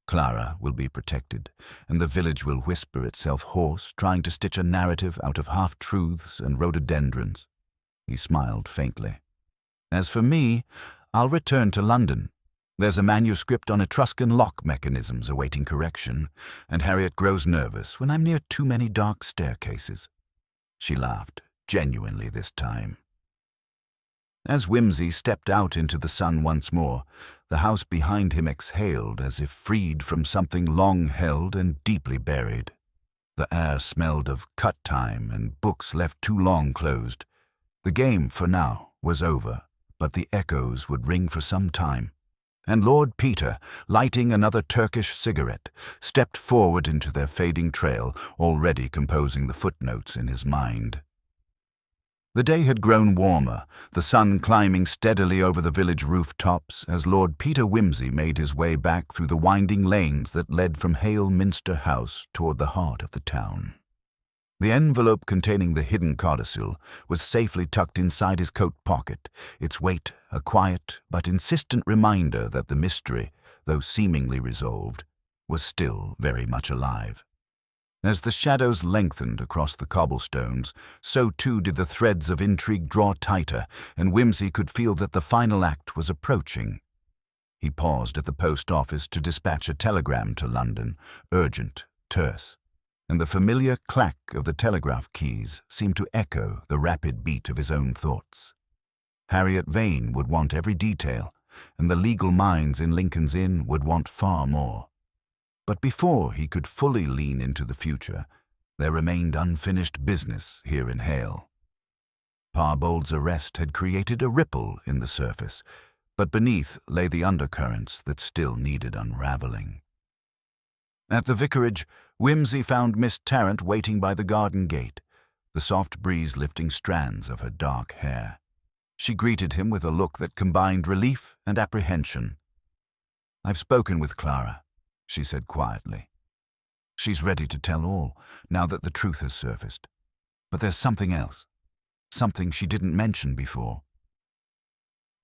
Clara will be protected, and the village will whisper itself hoarse, trying to stitch a narrative out of half-truths and rhododendrons. He smiled faintly. As for me, I'll return to London. There's a manuscript on Etruscan lock mechanisms awaiting correction, and Harriet grows nervous when I'm near too many dark staircases. She laughed, genuinely this time. As Whimsy stepped out into the sun once more, the house behind him exhaled as if freed from something long held and deeply buried. The air smelled of cut time and books left too long closed. The game, for now, was over, but the echoes would ring for some time. And Lord Peter, lighting another Turkish cigarette, stepped forward into their fading trail, already composing the footnotes in his mind. The day had grown warmer, the sun climbing steadily over the village rooftops as Lord Peter Wimsey made his way back through the winding lanes that led from Hale Minster House toward the heart of the town. The envelope containing the hidden codicil was safely tucked inside his coat pocket, its weight a quiet but insistent reminder that the mystery, though seemingly resolved, was still very much alive. As the shadows lengthened across the cobblestones, so too did the threads of intrigue draw tighter, and Wimsey could feel that the final act was approaching. He paused at the post office to dispatch a telegram to London, urgent, terse, and the familiar clack of the telegraph keys seemed to echo the rapid beat of his own thoughts. Harriet Vane would want every detail, and the legal minds in Lincoln's Inn would want far more. But before he could fully lean into the future, there remained unfinished business here in Hale. Parbold's arrest had created a ripple in the surface, but beneath lay the undercurrents that still needed unraveling. At the vicarage, Wimsey found Miss Tarrant waiting by the garden gate, the soft breeze lifting strands of her dark hair. She greeted him with a look that combined relief and apprehension. "I've spoken with Clara," she said quietly. "She's ready to tell all, now that the truth has surfaced. But there's something else, something she didn't mention before."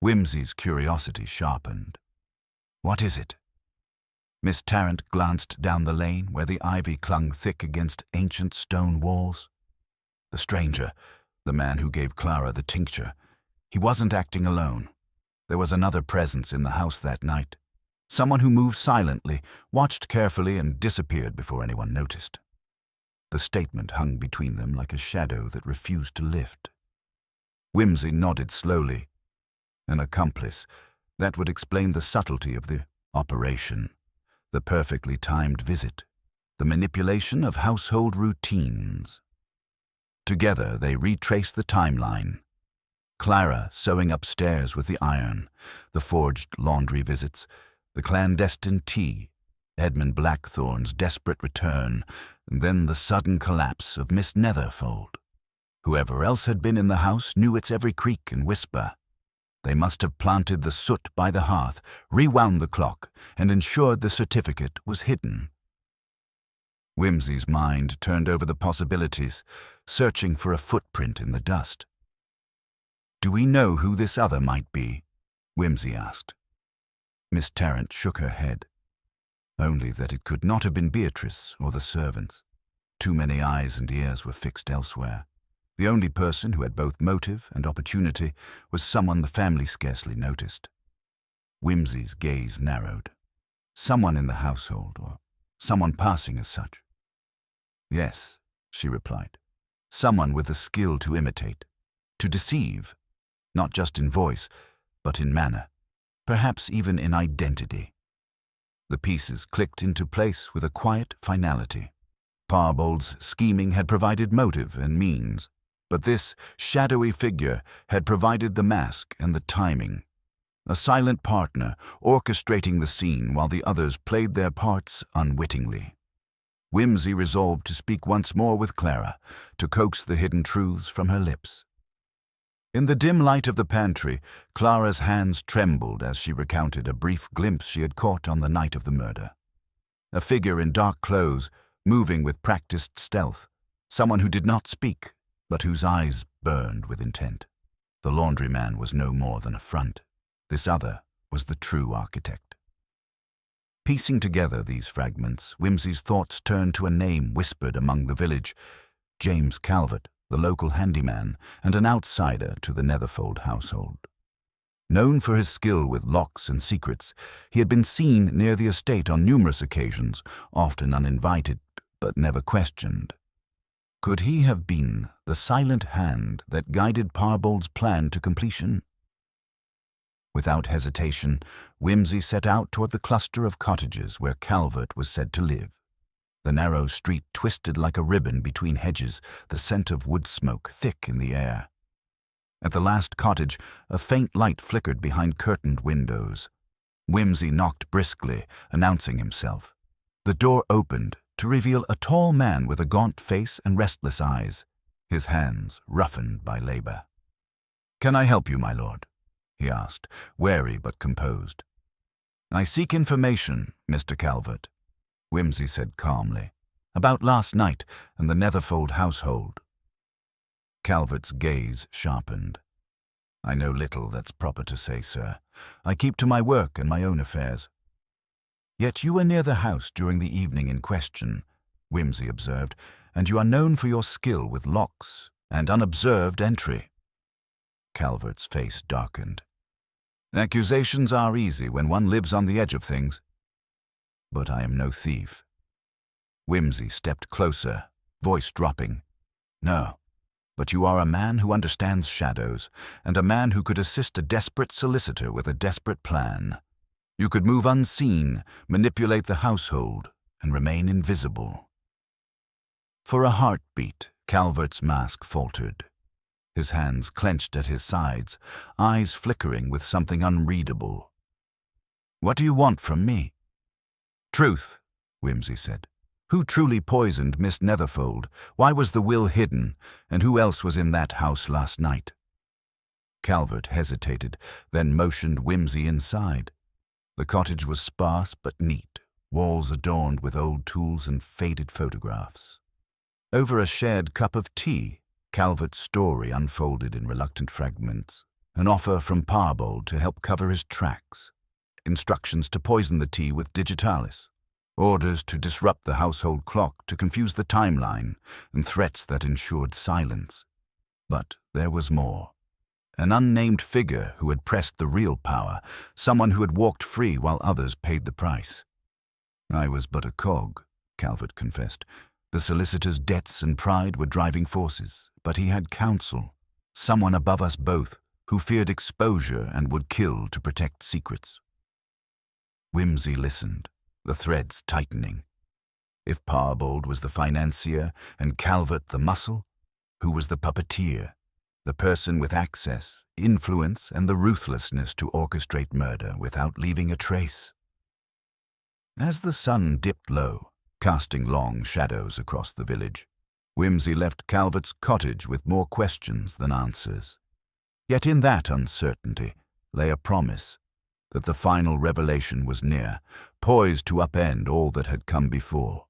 Wimsey's curiosity sharpened. "What is it?" Miss Tarrant glanced down the lane where the ivy clung thick against ancient stone walls. The stranger, the man who gave Clara the tincture, he wasn't acting alone. There was another presence in the house that night. Someone who moved silently, watched carefully, and disappeared before anyone noticed. The statement hung between them like a shadow that refused to lift. Wimsey nodded slowly. An accomplice. That would explain the subtlety of the operation, the perfectly timed visit, the manipulation of household routines. Together they retraced the timeline. Clara sewing upstairs with the iron, the forged laundry visits, the clandestine tea, Edmund Blackthorne's desperate return, and then the sudden collapse of Miss Netherfold. Whoever else had been in the house knew its every creak and whisper. They must have planted the soot by the hearth, rewound the clock, and ensured the certificate was hidden. Wimsey's mind turned over the possibilities, searching for a footprint in the dust. "Do we know who this other might be?" Wimsey asked. Miss Tarrant shook her head. Only that it could not have been Beatrice or the servants. Too many eyes and ears were fixed elsewhere. The only person who had both motive and opportunity was someone the family scarcely noticed. Wimsey's gaze narrowed. Someone in the household, or someone passing as such. "Yes," she replied. "Someone with the skill to imitate, to deceive, not just in voice, but in manner, perhaps even in identity." The pieces clicked into place with a quiet finality. Parbold's scheming had provided motive and means, but this shadowy figure had provided the mask and the timing. A silent partner, orchestrating the scene while the others played their parts unwittingly. Wimsey resolved to speak once more with Clara, to coax the hidden truths from her lips. In the dim light of the pantry, Clara's hands trembled as she recounted a brief glimpse she had caught on the night of the murder. A figure in dark clothes, moving with practiced stealth, someone who did not speak, but whose eyes burned with intent. The laundryman was no more than a front. This other was the true architect. Piecing together these fragments, Wimsey's thoughts turned to a name whispered among the village: James Calvert, the local handyman, and an outsider to the Netherfold household. Known for his skill with locks and secrets, he had been seen near the estate on numerous occasions, often uninvited, but never questioned. Could he have been the silent hand that guided Parbold's plan to completion? Without hesitation, Wimsey set out toward the cluster of cottages where Calvert was said to live. The narrow street twisted like a ribbon between hedges, the scent of wood smoke thick in the air. At the last cottage, a faint light flickered behind curtained windows. Wimsey knocked briskly, announcing himself. The door opened to reveal a tall man with a gaunt face and restless eyes, his hands roughened by labor. "Can I help you, my lord?" he asked, wary but composed. "I seek information, Mr. Calvert," Wimsey said calmly, "about last night and the Netherfold household." Calvert's gaze sharpened. "I know little that's proper to say, sir. I keep to my work and my own affairs." "Yet you were near the house during the evening in question," Wimsey observed, "and you are known for your skill with locks and unobserved entry." Calvert's face darkened. "Accusations are easy when one lives on the edge of things. But I am no thief." Wimsey stepped closer, voice dropping. "No, but you are a man who understands shadows, and a man who could assist a desperate solicitor with a desperate plan. You could move unseen, manipulate the household, and remain invisible." For a heartbeat, Calvert's mask faltered. His hands clenched at his sides, eyes flickering with something unreadable. "What do you want from me?" "Truth," Wimsey said. "Who truly poisoned Miss Netherfold? Why was the will hidden? And who else was in that house last night?" Calvert hesitated, then motioned Wimsey inside. The cottage was sparse but neat, walls adorned with old tools and faded photographs. Over a shared cup of tea, Calvert's story unfolded in reluctant fragments, an offer from Parbold to help cover his tracks, instructions to poison the tea with digitalis, orders to disrupt the household clock to confuse the timeline, and threats that ensured silence. But there was more. An unnamed figure who had pressed the real power, someone who had walked free while others paid the price. "I was but a cog," Calvert confessed. "The solicitor's debts and pride were driving forces, but he had counsel, someone above us both, who feared exposure and would kill to protect secrets." Wimsey listened, the threads tightening. If Parbold was the financier and Calvert the muscle, who was the puppeteer? The person with access, influence, and the ruthlessness to orchestrate murder without leaving a trace. As the sun dipped low, casting long shadows across the village, Wimsey left Calvert's cottage with more questions than answers. Yet in that uncertainty lay a promise that the final revelation was near, poised to upend all that had come before.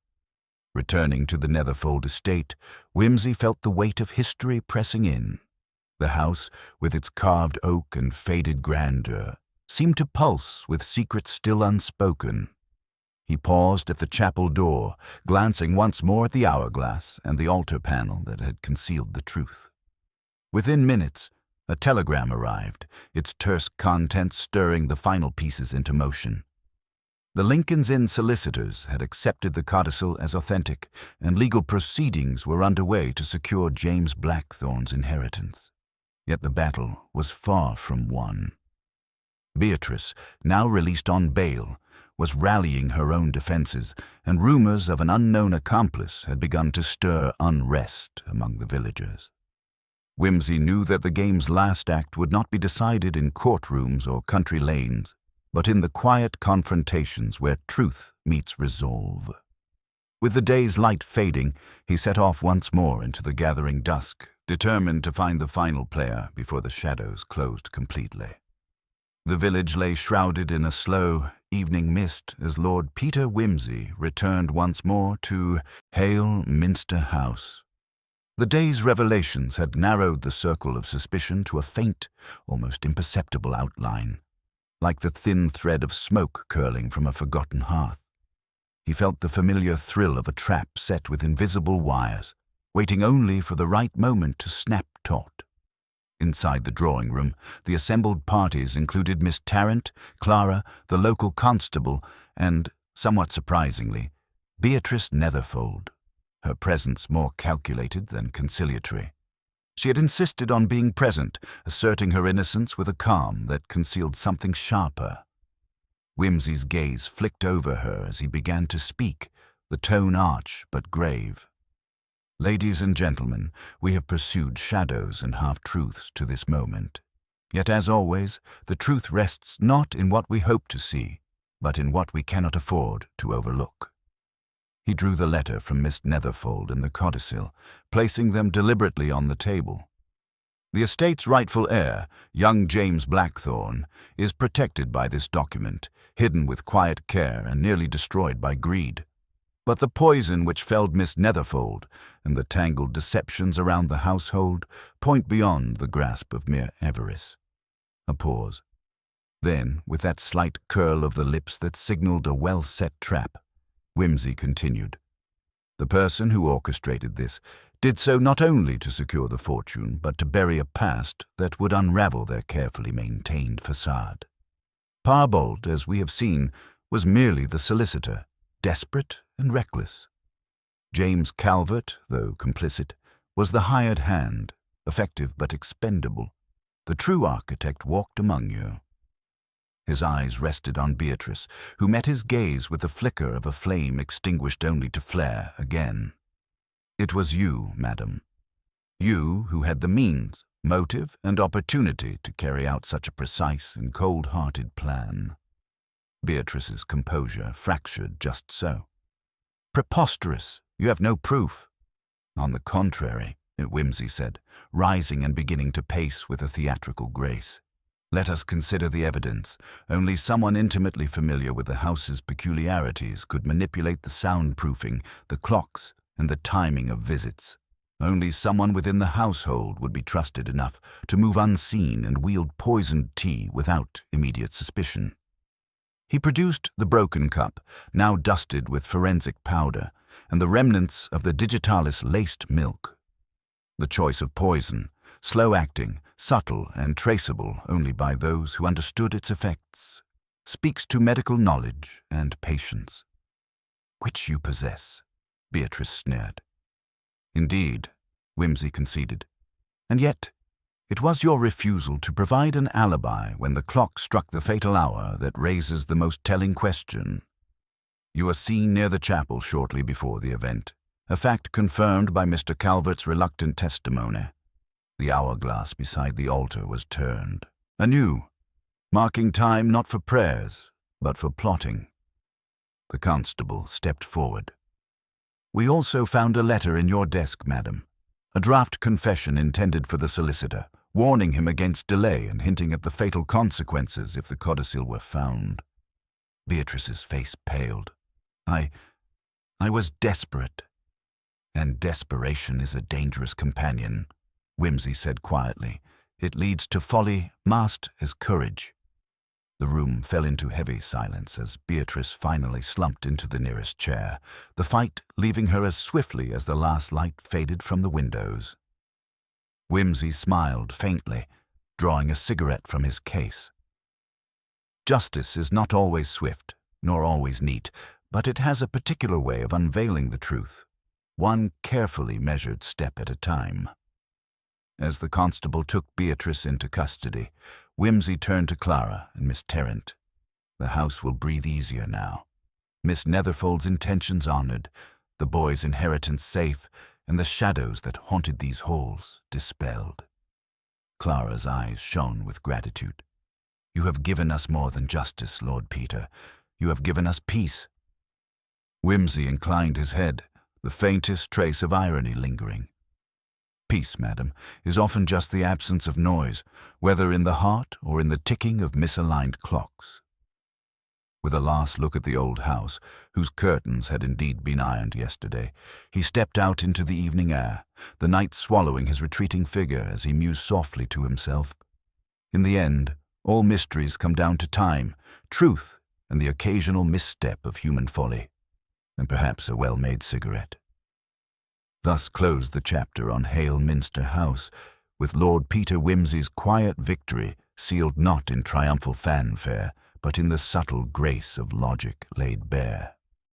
Returning to the Netherfold estate, Wimsey felt the weight of history pressing in. The house, with its carved oak and faded grandeur, seemed to pulse with secrets still unspoken. He paused at the chapel door, glancing once more at the hourglass and the altar panel that had concealed the truth. Within minutes, a telegram arrived, its terse contents stirring the final pieces into motion. The Lincoln's Inn solicitors had accepted the codicil as authentic, and legal proceedings were underway to secure James Blackthorne's inheritance. Yet the battle was far from won. Beatrice, now released on bail, was rallying her own defenses, and rumors of an unknown accomplice had begun to stir unrest among the villagers. Wimsey knew that the game's last act would not be decided in courtrooms or country lanes, but in the quiet confrontations where truth meets resolve. With the day's light fading, he set off once more into the gathering dusk, determined to find the final player before the shadows closed completely. The village lay shrouded in a slow evening mist as Lord Peter Wimsey returned once more to Hale Minster House. The day's revelations had narrowed the circle of suspicion to a faint, almost imperceptible outline, like the thin thread of smoke curling from a forgotten hearth. He felt the familiar thrill of a trap set with invisible wires, waiting only for the right moment to snap taut. Inside the drawing-room, the assembled parties included Miss Tarrant, Clara, the local constable, and, somewhat surprisingly, Beatrice Netherfold, her presence more calculated than conciliatory. She had insisted on being present, asserting her innocence with a calm that concealed something sharper. Wimsey's gaze flicked over her as he began to speak, the tone arch but grave. "Ladies and gentlemen, we have pursued shadows and half-truths to this moment. Yet, as always, the truth rests not in what we hope to see, but in what we cannot afford to overlook." He drew the letter from Miss Netherfold and the codicil, placing them deliberately on the table. The estate's rightful heir, young James Blackthorne, is protected by this document, hidden with quiet care and nearly destroyed by greed. But the poison which felled Miss Netherfold and the tangled deceptions around the household point beyond the grasp of mere avarice. A pause. Then, with that slight curl of the lips that signaled a well-set trap, Wimsey continued. The person who orchestrated this did so not only to secure the fortune, but to bury a past that would unravel their carefully maintained facade. Parbold, as we have seen, was merely the solicitor, desperate and reckless. James Calvert, though complicit, was the hired hand, effective but expendable. The true architect walked among you. His eyes rested on Beatrice, who met his gaze with the flicker of a flame extinguished only to flare again. "It was you, madam. You who had the means, motive, and opportunity to carry out such a precise and cold-hearted plan." Beatrice's composure fractured just so. "Preposterous! You have no proof." "On the contrary," Wimsey said, rising and beginning to pace with a theatrical grace. "Let us consider the evidence. Only someone intimately familiar with the house's peculiarities could manipulate the soundproofing, the clocks, and the timing of visits. Only someone within the household would be trusted enough to move unseen and wield poisoned tea without immediate suspicion." He produced the broken cup, now dusted with forensic powder, and the remnants of the digitalis laced milk. The choice of poison, slow-acting, subtle, and traceable only by those who understood its effects, speaks to medical knowledge and patience. "Which you possess," Beatrice sneered. "Indeed," Wimsey conceded. "And yet, it was your refusal to provide an alibi when the clock struck the fatal hour that raises the most telling question. You were seen near the chapel shortly before the event, a fact confirmed by Mr. Calvert's reluctant testimony. The hourglass beside the altar was turned anew, marking time not for prayers, but for plotting." The constable stepped forward. "We also found a letter in your desk, madam, a draft confession intended for the solicitor, warning him against delay and hinting at the fatal consequences if the codicil were found." Beatrice's face paled. I was desperate." "And desperation is a dangerous companion," Wimsey said quietly. "It leads to folly masked as courage." The room fell into heavy silence as Beatrice finally slumped into the nearest chair, the fight leaving her as swiftly as the last light faded from the windows. Wimsey smiled faintly, drawing a cigarette from his case. "Justice is not always swift, nor always neat, but it has a particular way of unveiling the truth, one carefully measured step at a time." As the constable took Beatrice into custody, Wimsey turned to Clara and Miss Tarrant. "The house will breathe easier now. Miss Netherfold's intentions honored, the boy's inheritance safe, and the shadows that haunted these halls dispelled." Clara's eyes shone with gratitude. "You have given us more than justice, Lord Peter. You have given us peace." Wimsey inclined his head, the faintest trace of irony lingering. "Peace, madam, is often just the absence of noise, whether in the heart or in the ticking of misaligned clocks." With a last look at the old house, whose curtains had indeed been ironed yesterday, he stepped out into the evening air, the night swallowing his retreating figure as he mused softly to himself. In the end, all mysteries come down to time, truth, and the occasional misstep of human folly, and perhaps a well-made cigarette. Thus closed the chapter on Hale Minster House, with Lord Peter Wimsey's quiet victory sealed not in triumphal fanfare, but in the subtle grace of logic laid bare.